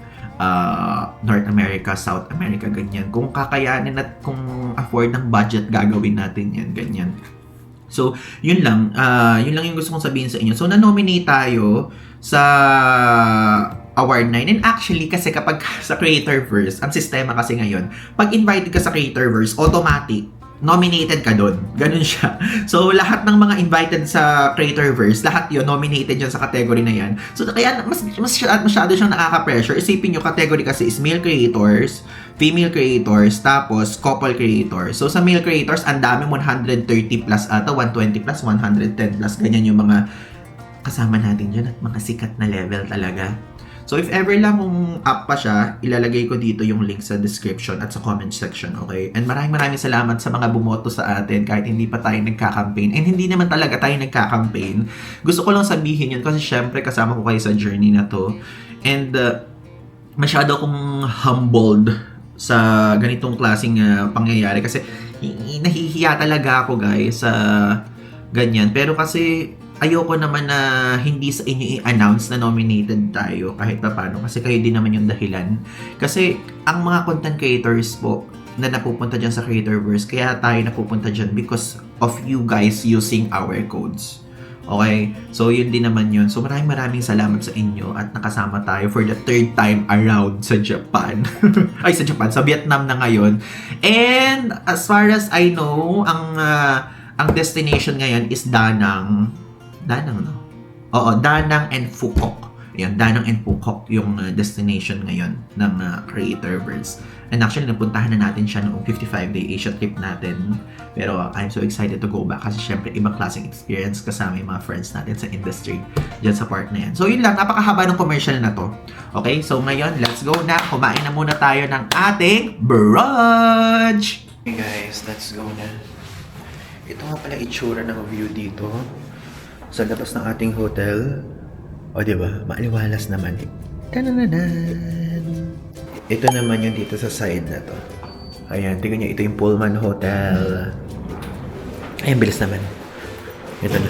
North America, South America, ganyan. Kung kakayanin at kung afford ng budget, gagawin natin yan, ganyan. So, yun lang yung gusto kong sabihin sa inyo. So, na-nominate tayo sa Award 9. And actually, kasi kapag sa Creatorverse, ang sistema kasi ngayon, pag invited ka sa Creatorverse, automatic, nominated ka doon. Ganun siya. So, lahat ng mga invited sa Creatorverse, lahat yun, nominated yan sa category na yan. So, kaya masyado siyang nakaka-pressure. Isipin nyo, category kasi is male creators, female creators, tapos couple creators. So, sa male creators, ang dami, 130 plus ata, 120 plus, 110 plus. Ganyan yung mga kasama natin dyan at mga sikat na level talaga. So, if ever lang kung up pa siya, ilalagay ko dito yung link sa description at sa comment section, okay? And maraming salamat sa mga bumoto sa atin kahit hindi pa tayo nagka-campaign. And hindi naman talaga tayo nagka-campaign. Gusto ko lang sabihin yun kasi syempre kasama ko kayo sa journey na to. And masyado akong humbled sa ganitong klaseng pangyayari kasi nahihiya talaga ako, guys, sa Ganyan. Pero kasi ayoko naman na hindi sa inyo i-announce na nominated tayo kahit pa paano kasi kayo din naman yung dahilan. Kasi ang mga content creators po na napupunta dyan sa Creatorverse, kaya tayo napupunta dyan because of you guys using our codes. Okay? So, yun din naman yun. So, maraming salamat sa inyo at nakasama tayo for the 3rd time around sa Japan. Ay, sa Japan. Sa Vietnam na ngayon. And, as far as I know, ang destination ngayon is Danang. Danang, no? Oo, Danang and Phuoc. Ayan, Danang and Phuoc yung destination ngayon ng Creatorverse. And actually, napuntahan na natin siya noong 55-day Asia trip natin. Pero I'm so excited to go back kasi syempre ibang klaseng experience kasama yung mga friends natin sa industry dyan sa part na yan. So yun lang, napakahaba ng commercial na to. Okay, so ngayon, let's go na. Kumain na muna tayo ng ating brunch! Okay guys, let's go na. Ito nga pala itsura ng view dito sa labas ng ating hotel. O diba, maaliwalas naman. Tanananan! Ito naman yung dito sa side na to. Ayan, tingnan nyo, ito yung Pullman Hotel. Ayan, bilis naman. Ito na.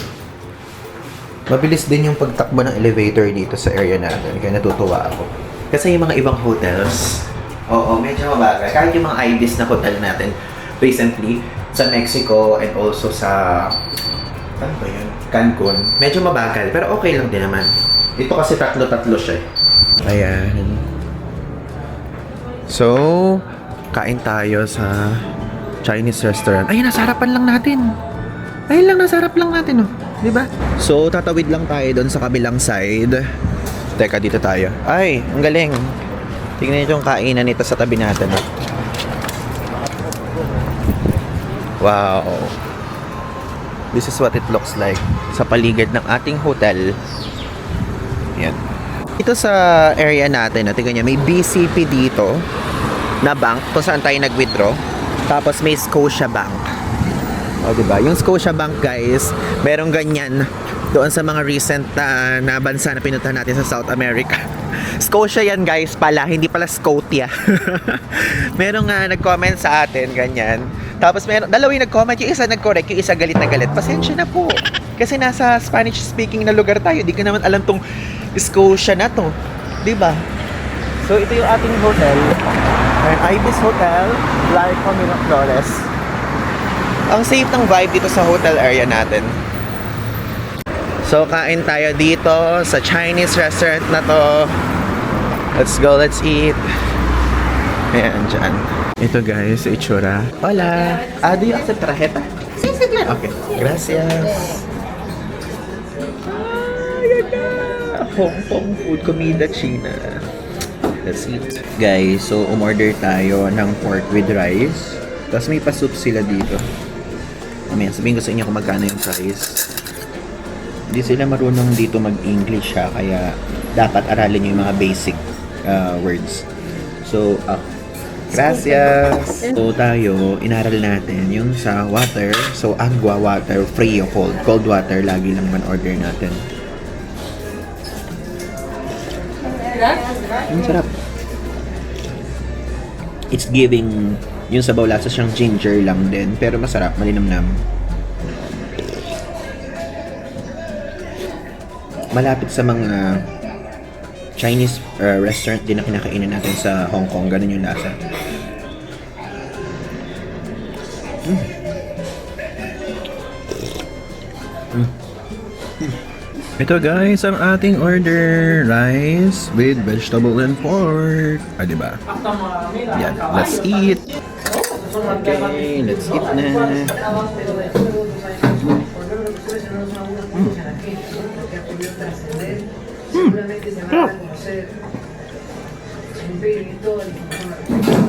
Mabilis din yung pagtakbo ng elevator dito sa area natin. Kaya natutuwa ako. Kasi yung mga ibang hotels, oo, medyo mabagal. Kahit yung mga Ibis na hotel natin recently, sa Mexico and also sa, ano ba yun? Cancun. Medyo mabagal, pero okay lang din naman. Ito kasi tatlo-tatlo siya. Ayan. So, kain tayo sa Chinese restaurant. Ayun, nasa harapan lang natin. Ayun lang, nasa harap lang natin, oh. Diba? So, tatawid lang tayo doon sa kabilang side. Teka, dito tayo. Ay, ang galing. Tingnan niyo yung kainan nito sa tabi natin, oh. Wow. This is what it looks like sa paligid ng ating hotel. Yan. Ito sa area natin, tingnan nyo, may BCP dito na bank kung saan tayo nag-withdraw. Tapos may Scotia Bank. O, diba? Yung Scotia Bank, guys, merong ganyan doon sa mga recent na bansa na pinuntahan natin sa South America. Scotia yan, guys, pala. Hindi pala Scotia. Merong nag-comment sa atin, ganyan. Tapos dalawa yung nag-comment, yung isa nag-correct, yung isa galit na galit. Pasensya na po. Kasi nasa Spanish-speaking na lugar tayo. Di ka naman alam tong Scotia na to. Diba? So, ito yung ating hotel. Ibis Hotel, Larco Miraflores. Ang safe ng vibe dito sa hotel area natin. So, kain tayo dito sa Chinese restaurant na to. Let's go, let's eat. Ayan, dyan. Ito guys, itsura. Hola! Do you accept tarjeta? Sí, sí, claro. Okay, gracias. Hong Kong food, comida China. Let's eat. Guys, so umorder tayo ng pork with rice. Tapos may pa-soup sila dito. Mamaya, sabihin ko sa inyo kung magkano yung price. Hindi sila marunong dito mag-English ha, kaya dapat aralin nyo yung mga basic words. So, gracias! So, tayo, inaral natin yung sa water. So, agua water, frio, cold. Cold water, lagi lang man order natin. Ang sarap. It's giving, yung sabaw lasa siyang ginger lang din, pero masarap, malinamnam. Malapit sa mga Chinese restaurant din na kinakainan natin sa Hong Kong. Ganun yung lasa. Ito guys, ang ating order. Rice with vegetable and pork. Diba? Yan, let's eat. Okay, let's eat na.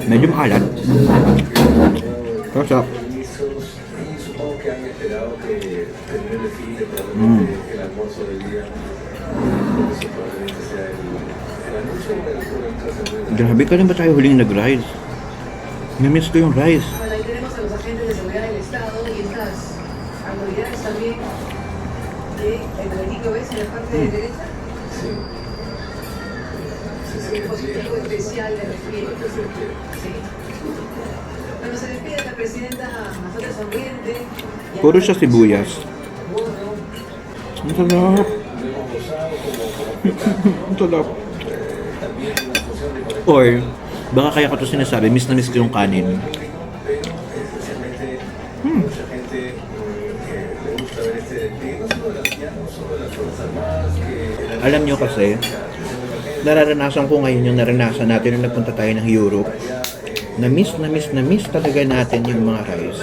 Medyo makalat. Pero sarap. Grabe ka rin ba tayo huling nag-rice? Namiss ko yung rice. Puro siya sibuyas. Ang sarap. Ang sarap. Or, baka kaya ko ito sinasabi, miss na miss ko yung kanin. Alam nyo kasi, nararanasan ko ngayon yung naranasan natin nung nagpunta tayo ng Europe. Na miss talaga natin yung mga rice.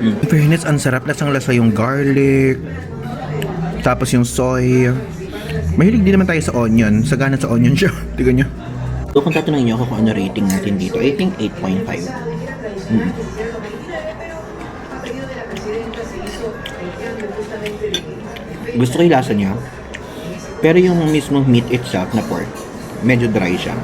In fairness, ang sarap. Lasang-lasa yung garlic. Tapos yung soy. Mahilig din naman tayo sa onion. Sagana sa onion siya. Tignan nyo. So kung tatanungin nyo ako kung ano rating natin dito, I think 8.5. Gusto ko yung lasa niya. Pero yung mismong meat itself na pork, medyo dry siya.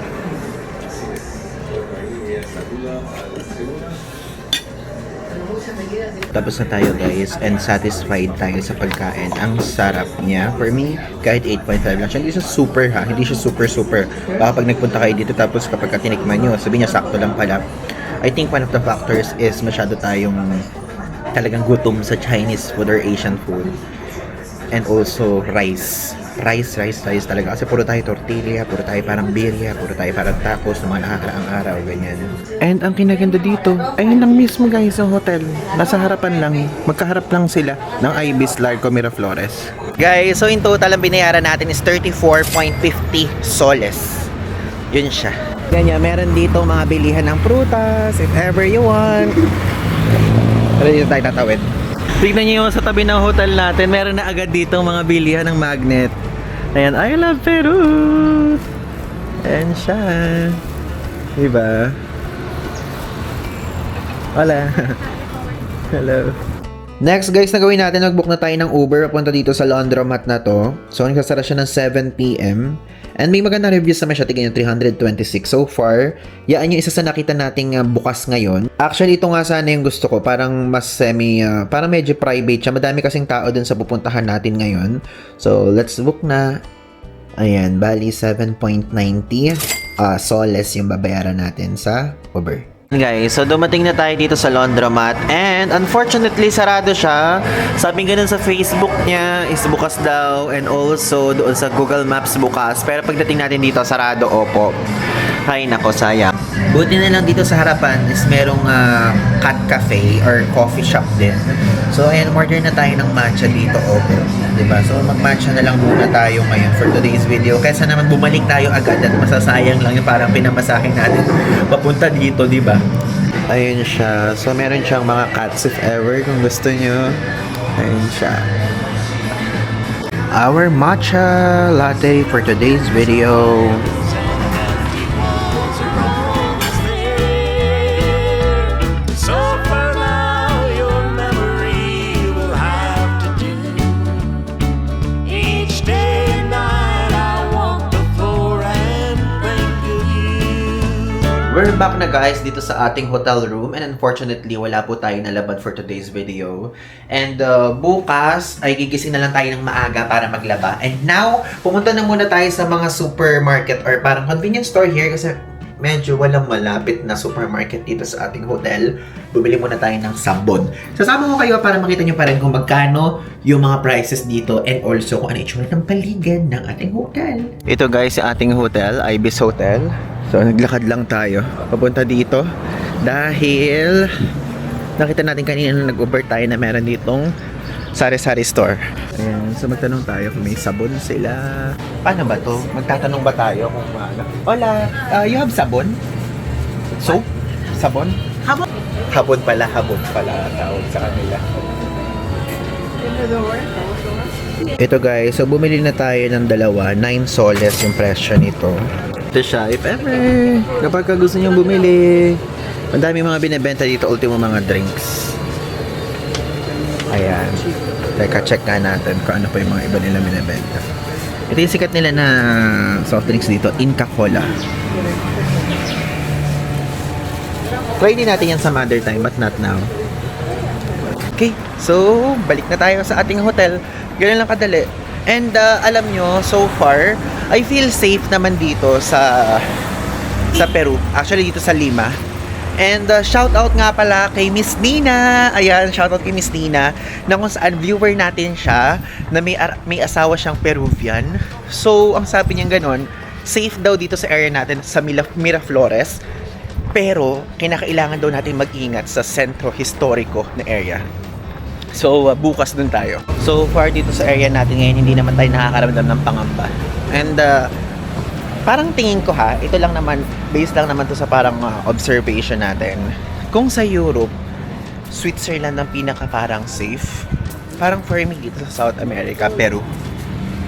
Tapos na tayo guys, and satisfied tayo sa pagkain. Ang sarap niya. For me, kahit 8.5 lang siya. Hindi siya super ha, hindi siya super. Baka pag nagpunta kayo dito tapos kapag tinikman nyo, sabi niya sakto lang pala. I think one of the factors is masyado tayong talagang gutom sa Chinese food or Asian food. And also rice talaga. Kasi puro tayo tortilla, puro tayo parang birria, puro tayo parang tacos ng mga nakakaraang araw, ganyan. And ang kinaganda dito, ay lang mismo guys ang hotel. Nasa harapan lang, magkaharap lang sila ng Ibis Largo Miraflores. Guys, so in total ang binayaran natin is 34.50 soles. Yun siya. Ganyan, meron dito mga bilihan ng prutas, if ever you want. Pero dito tayo tatawid. Tignan niyo yung sa tabi ng hotel natin, meron na agad dito mga bilihan ng magnet. Ayan, I love Peru! Ayan siya. Diba? Hola! Hello! Next guys, na gawin natin, nag-book na tayo ng Uber papunta dito sa laundromat na to. So, nagsasara siya ng 7 PM. And may magandang reviews naman siya, tignan yung 326 so far. Yan yung isa sa nakita nating bukas ngayon. Actually, ito nga sana yung gusto ko. Parang mas parang medyo private siya. Madami kasing tao dun sa pupuntahan natin ngayon. So, let's book na. Ayan, bali 7.90 soles yung babayaran natin sa Uber. Guys, so dumating na tayo dito sa laundromat and unfortunately sarado siya. Sabi ganun sa Facebook niya is bukas daw and also doon sa Google Maps bukas. Pero pagdating natin dito sarado, opo. Ay nako, sayang. Buti na lang dito sa harapan is merong cat cafe or coffee shop din. So ayan, order na tayo ng matcha dito, opo. Diba? So mag-matcha na lang muna tayo ngayon for today's video. Kaysa naman bumalik tayo agad at masasayang lang yung parang pinamasahin natin papunta dito, diba? Ayun siya. So meron siyang mga cats if ever kung gusto nyo. Ayun siya. Our matcha latte for today's video. We're back na guys dito sa ating hotel room and unfortunately wala po tayo nalabad for today's video. And bukas ay gigising na lang tayo ng maaga para maglaba. And now, pumunta na muna tayo sa mga supermarket or parang convenience store here kasi medyo walang malapit na supermarket dito sa ating hotel. Bumili muna tayo ng sabon. Sasama ko kayo para makita nyo pa rin kung magkano yung mga prices dito and also kung ano itsura ng paligid ng ating hotel. Ito guys, yung ating hotel, Ibis Hotel. So, naglakad lang tayo papunta dito dahil nakita natin kanina nung nag-Uber tayo na meron ditong sari-sari store. Ayan, so magtanong tayo kung may sabon sila. Paano ba to? Magtatanong ba tayo kung ano? Hola, you have sabon? Soap? Sabon? Habon? Habon pala tawag sa kanila. Ito guys, so bumili na tayo ng dalawa. 9 soles yung presyo nito. Ito siya, if ever, kapag gusto nyo bumili. Ang dami mga binibenta dito, ultimo mga drinks. Ayan. Teka, check nga natin kung ano pa yung mga iba nila binibenta. Ito yung sikat nila na soft drinks dito, Inca Cola. Try din natin yan sa Mother Time, but not now. Okay, so balik na tayo sa ating hotel. Ganun lang kadali. And alam nyo, so far, I feel safe naman dito sa sa Peru. Actually, dito sa Lima. And shout out nga pala kay Miss Nina. Ayan, shout out kay Miss Nina na kung saan viewer natin siya na may asawa siyang Peruvian. So, ang sabi niya ganon, safe daw dito sa area natin sa Miraflores. Pero, kinakailangan daw natin mag-ingat sa Centro Historico na area. So, bukas dun tayo. So far dito sa area natin ngayon, hindi naman tayo nakakaramdam ng pangamba. And parang tingin ko ito lang naman, based lang naman to sa parang observation natin. Kung sa Europe, Switzerland ang pinaka parang safe. Parang for me dito sa South America, Peru.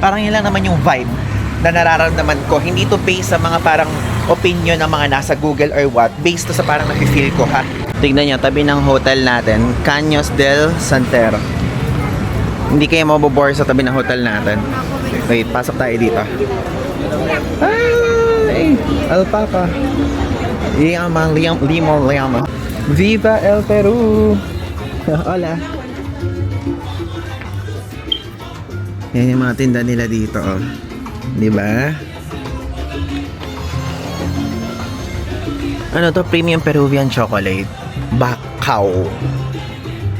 Parang yun lang naman yung vibe na nararamdaman ko. Hindi to based sa mga parang opinion ng mga nasa Google or what. Based to sa parang nafe-feel ko Tignan nyo, tabi ng hotel natin, Caños del Santero. Hindi kayo mabobore sa tabi ng hotel natin. Wait, pasok tayo dito. Ay! Alpaca. Lima. Viva el Peru! Hola! Yan yung mga tinda nila dito, oh. Diba? Ano to? Premium Peruvian chocolate. Bacao.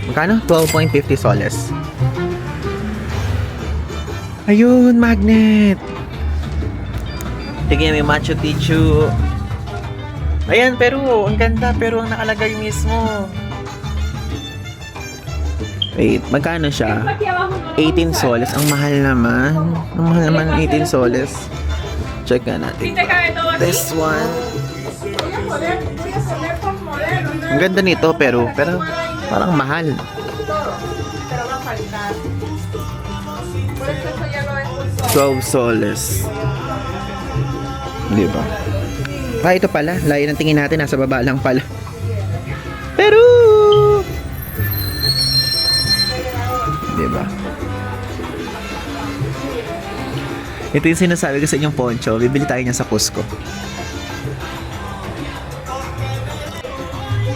Magkano? 12.50 soles. Ayun, magnet. Tignan mo yung Machu Picchu. Ayan, Peru. Ang ganda. Pero ang nakalagay mismo. Wait, magkano siya? 18 soles. Ang mahal naman. Ang mahal naman 18 soles. Check nga natin. This one. Ang ganda nito pero parang mahal. $12 soles. Diba? Ito pala. Layo ng tingin natin. Nasa baba lang pala. Peru! Diba? Ito yung sinasabi ko sa inyong poncho. Bibili tayo niya sa Cusco.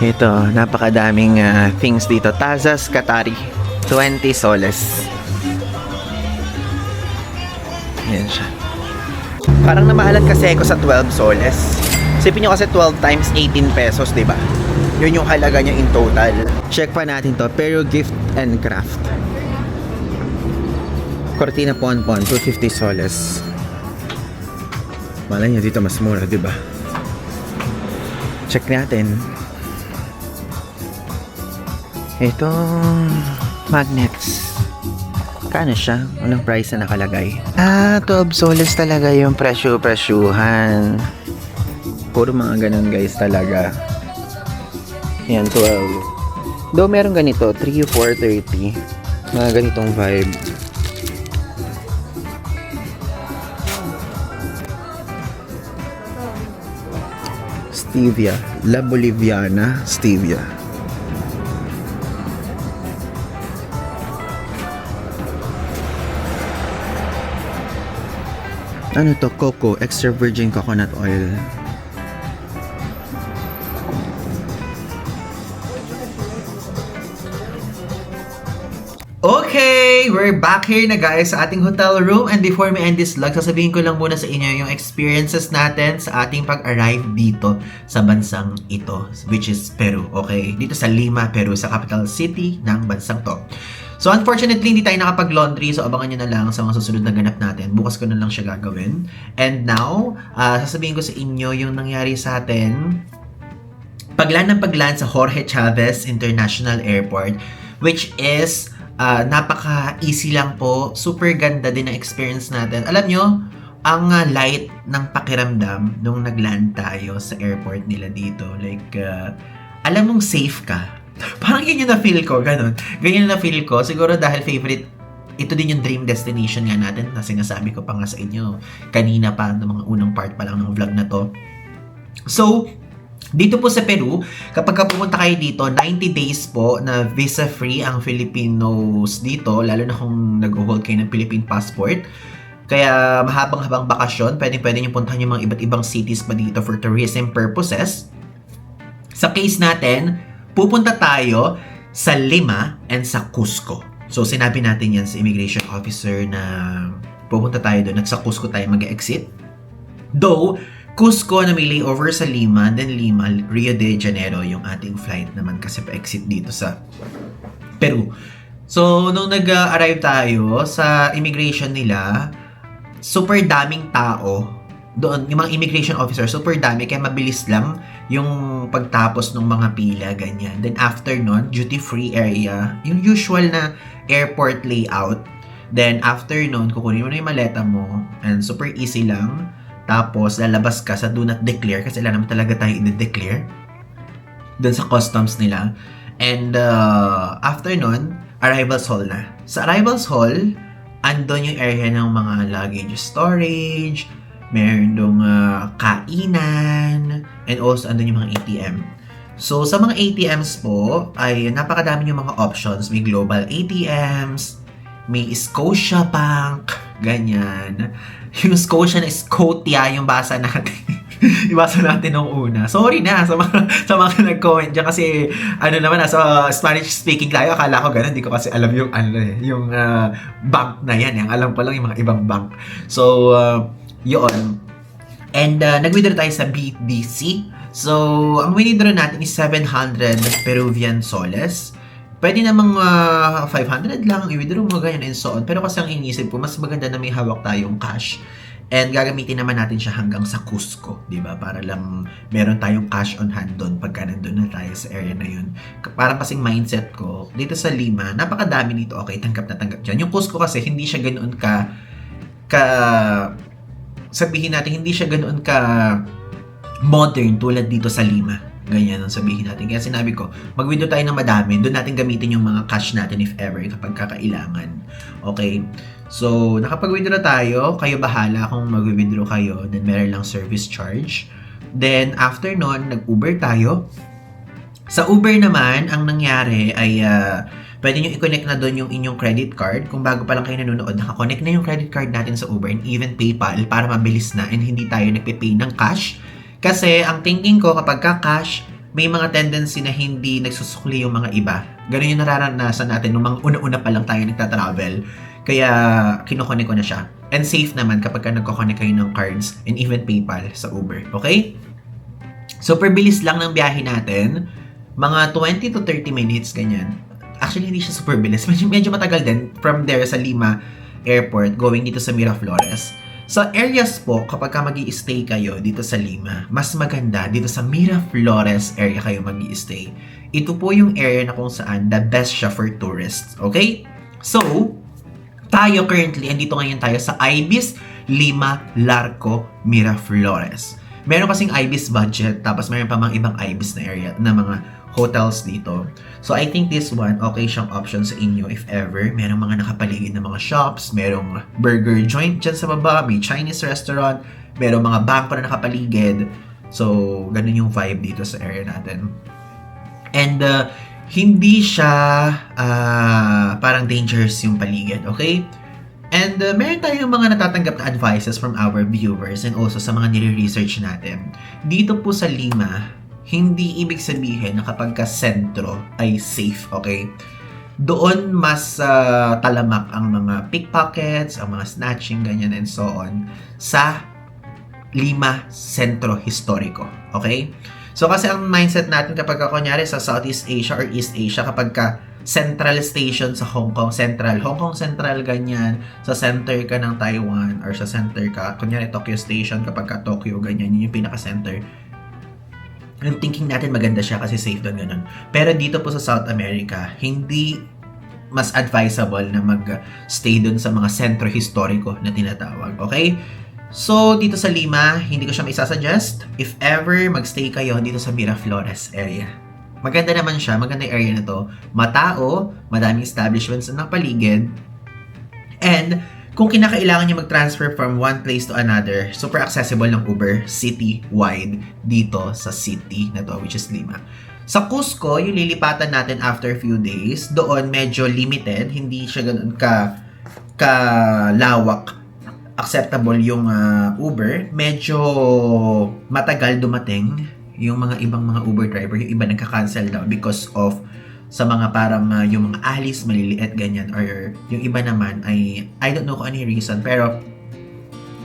Ito, napakadaming things dito. Tazas Qatari, 20 soles. Yan siya. Parang namahalan kasi ako sa 12 soles. Sipin nyo kasi 12 times 18 pesos, diba? Yun yung halaga niya in total. Check pa natin to. Peru Gift and Craft. Cortina Ponpon, 250 soles. Malay nyo dito mas mura, diba? Check natin. Itong magnets. Kano siya? Walang price na nakalagay. 12 soles talaga yung presyuhan. Puro mga ganun guys talaga. Yan, 12. Though meron ganito, 3 or 4.30. Mga ganitong vibe. Stevia. La Boliviana Stevia. Ano to? Coco. Extra virgin coconut oil. Okay, we're back here na guys sa ating hotel room, and before we end this vlog, sasabihin ko lang muna sa inyo yung experiences natin sa ating pag-arrive dito sa bansang ito, which is Peru, okay? Dito sa Lima, Peru, sa capital city ng bansang to. So unfortunately, hindi tayo nakapag-laundry, so abangan nyo na lang sa mga susunod na ganap natin. Bukas ko na lang siya gagawin. And now, sasabihin ko sa inyo yung nangyari sa atin pagland sa Jorge Chavez International Airport, which is napaka-easy lang po. Super ganda din ang experience natin. Alam nyo, ang light ng pakiramdam nung nagland tayo sa airport nila dito. Like, alam mong safe ka. Parang yun yung na-feel ko, ganun. Ganyan yung na-feel ko. Siguro dahil favorite, ito din yung dream destination nga natin na sinasabi ko pa nga sa inyo kanina pa, ng mga unang part pa lang ng vlog na to. So, dito po sa Peru, kapag pumunta kayo dito, 90 days po na visa-free ang Filipinos dito, lalo na kung nag-hold kayo ng Philippine passport. Kaya mahabang-habang bakasyon, pwede nyo puntahan yung mga iba't ibang cities pa dito for tourism purposes. Sa case natin, pupunta tayo sa Lima and sa Cusco. So, sinabi natin yan sa immigration officer na pupunta tayo doon at sa Cusco tayo mag-exit. Though, Cusco na may layover sa Lima, then Lima, Rio de Janeiro yung ating flight naman kasi pa-exit dito sa Peru. So, nung nag-arrive tayo sa immigration nila, super daming tao doon, yung mga immigration officer, super dami, kaya mabilis lang yung pagtapos ng mga pila, ganyan. Then after nun, duty-free area, yung usual na airport layout. Then after nun, kukunin mo na yung maleta mo, and super easy lang. Tapos, lalabas ka sa do not declare, kasi alam naman talaga tayo i-declare doon sa customs nila. And after nun, arrivals hall na. Sa arrivals hall, andun yung area ng mga luggage storage, meron dong kainan, and also andun yung mga ATM. So, sa mga ATMs po, ay napakadami yung mga options. May global ATMs, may Scotiabank, ganyan. Yung Scotia na Scotia yung basa natin. Ibasa natin nung una. Sorry na sa mga nag-comment dyan kasi naman nasa Spanish speaking tayo, akala ko ganun, hindi ko kasi alam yung yung bank na yan. Yung alam ko lang yung mga ibang bank. So yun. And nag-withdraw tayo sa BDC. So ang withdraw natin is 700 Peruvian soles. Pwede namang 500 lang i-withdraw mo, ganyan and so on. Pero kasi ang inisip ko, mas maganda na may hawak tayong cash. And gagamitin naman natin siya hanggang sa Cusco, di ba? Para lang meron tayong cash on hand doon pagka nandun na tayo sa area na yun. Parang kasing mindset ko, dito sa Lima, napakadami dito, okay, tanggap na tanggap dyan. Yung Cusco kasi, hindi siya ganoon sabihin natin, hindi siya ganoon ka modern tulad dito sa Lima. Ganyan ang sabihin natin. Kaya sinabi ko, mag-withdraw tayo ng madami, doon natin gamitin yung mga cash natin if ever, kapag kakailangan. Okay? So, nakapag-withdraw tayo, kayo bahala kung mag-withdraw kayo, then meron lang service charge. Then, after nun, nag-Uber tayo. Sa Uber naman, ang nangyari ay, pwede nyo i-connect na doon yung inyong credit card. Kung bago pa lang kayo nanonood, nakakonect na yung credit card natin sa Uber and even PayPal para mabilis na and hindi tayo nagpe-pay ng cash. Kasi ang thinking ko kapag ka-cash, may mga tendency na hindi nagsusukli yung mga iba. Ganun yung nararanasan natin nung mga una-una pa lang tayo nagta-travel. Kaya kinukonek ko na siya. And safe naman kapag nagko-connect kayo ng cards and even PayPal sa Uber. Okay? Super bilis lang ng biyahe natin. Mga 20 to 30 minutes, ganyan. Actually, hindi siya super bilis. Medyo matagal din from there sa Lima Airport going dito sa Miraflores. Sa areas po, kapag mag-i-stay kayo dito sa Lima, mas maganda dito sa Miraflores area kayo mag-i-stay. Ito po yung area na kung saan the best siya for tourists. Okay? So, tayo currently, andito ngayon tayo sa Ibis Lima Larco Miraflores. Meron kasing Ibis budget, tapos meron pa mga ibang Ibis na area, na mga hotels dito. So, I think this one, okay siyang option sa inyo if ever. Merong mga nakapaligid na mga shops, merong burger joint dyan sa baba, may Chinese restaurant, merong mga bangko na nakapaligid. So, ganun yung vibe dito sa area natin. And, hindi siya parang dangerous yung paligid, okay? And meron tayong mga natatanggap na advices from our viewers and also sa mga nire-research natin. Dito po sa Lima, hindi ibig sabihin na kapag ka-sentro ay safe, okay? Doon mas talamak ang mga pickpockets, ang mga snatching, ganyan and so on sa Lima Sentro Historiko, okay? So kasi ang mindset natin kapag kunyari sa Southeast Asia or East Asia, kapag ka Central Station sa Hong Kong Central, ganyan, sa center ka ng Taiwan or sa center ka, kunyari Tokyo Station, kapag ka Tokyo, ganyan, yun yung pinaka-center. Yung thinking natin maganda siya kasi safe doon, ganun. Pero dito po sa South America, hindi mas advisable na mag-stay doon sa mga sentro historiko na tinatawag, okay? So, dito sa Lima, hindi ko siya maisasuggest. If ever mag-stay kayo dito sa Miraflores area. Maganda naman siya, maganda yung area na to. Matao, madaming establishments na paligid. And, kung kinakailangan nyo mag-transfer from one place to another, super accessible ng Uber city-wide dito sa city na to, which is Lima. Sa Cusco, yung lilipatan natin after few days, doon medyo limited, hindi siya ganun kalawak, acceptable yung Uber. Medyo matagal dumating yung mga ibang mga Uber driver, yung iba nagka-cancel daw because of sa mga parang yung mga alis maliliit ganyan, or yung iba naman ay I don't know kung ano yung reason, pero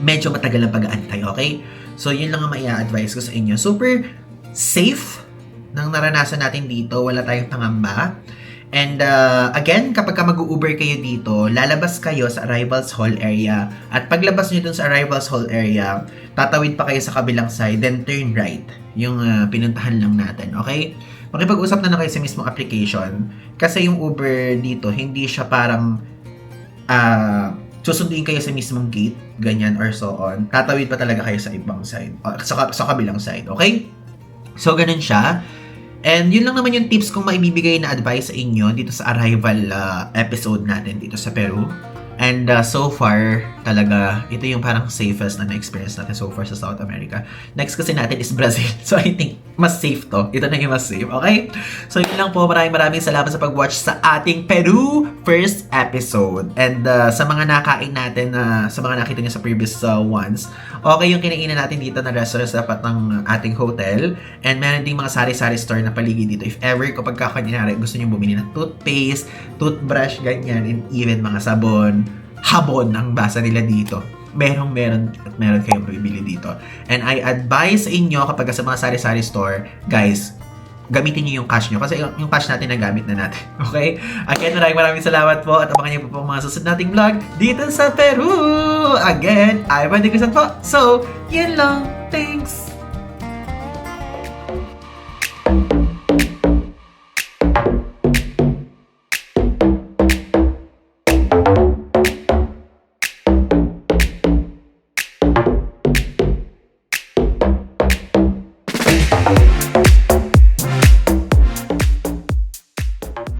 medyo matagal ang pag-aantay, okay? So, yun lang ang maia-advise ko sa inyo. Super safe nang naranasan natin dito. Wala tayong pangamba. And again, kapag ka mag-Uber kayo dito, lalabas kayo sa arrivals hall area. At paglabas nyo dun sa arrivals hall area, tatawid pa kayo sa kabilang side, then turn right. Yung pinuntahan lang natin, okay? Makipag-usap na kayo sa mismong application. Kasi yung Uber dito, hindi siya parang susunduin kayo sa mismong gate, ganyan or so on. Tatawid pa talaga kayo sa ibang side, sa kabilang side, okay? So, ganun siya. And yun lang naman yung tips kong maibibigay na advice sa inyo dito sa arrival episode natin dito sa Peru. And so far, talaga, ito yung parang safest na na-experience natin so far sa South America. Next kasi natin is Brazil. So I think, mas safe to. Ito na yung mas safe, okay? So yun lang po, maraming salamat sa pag-watch sa ating Peru first episode. And sa mga nakain natin, sa mga nakita nyo sa previous ones, okay yung kinainan natin dito na restaurant sa tapat ng ating hotel. And meron ding mga sari-sari store na paligid dito. If ever, kapag kanyari gusto nyo bumili ng toothpaste, toothbrush, ganyan, and even mga sabon, habon ang basa nila dito. Meron kayong mabibili dito. And I advise sa inyo kapag sa mga sari-sari store, guys, gamitin nyo yung cash nyo. Kasi yung cash natin nagamit na natin. Okay? Again, maraming salamat po at abangan nyo po mga susunod nating vlog dito sa Peru. Again, I'm Andy Crisan po. So, yun lang. Thanks!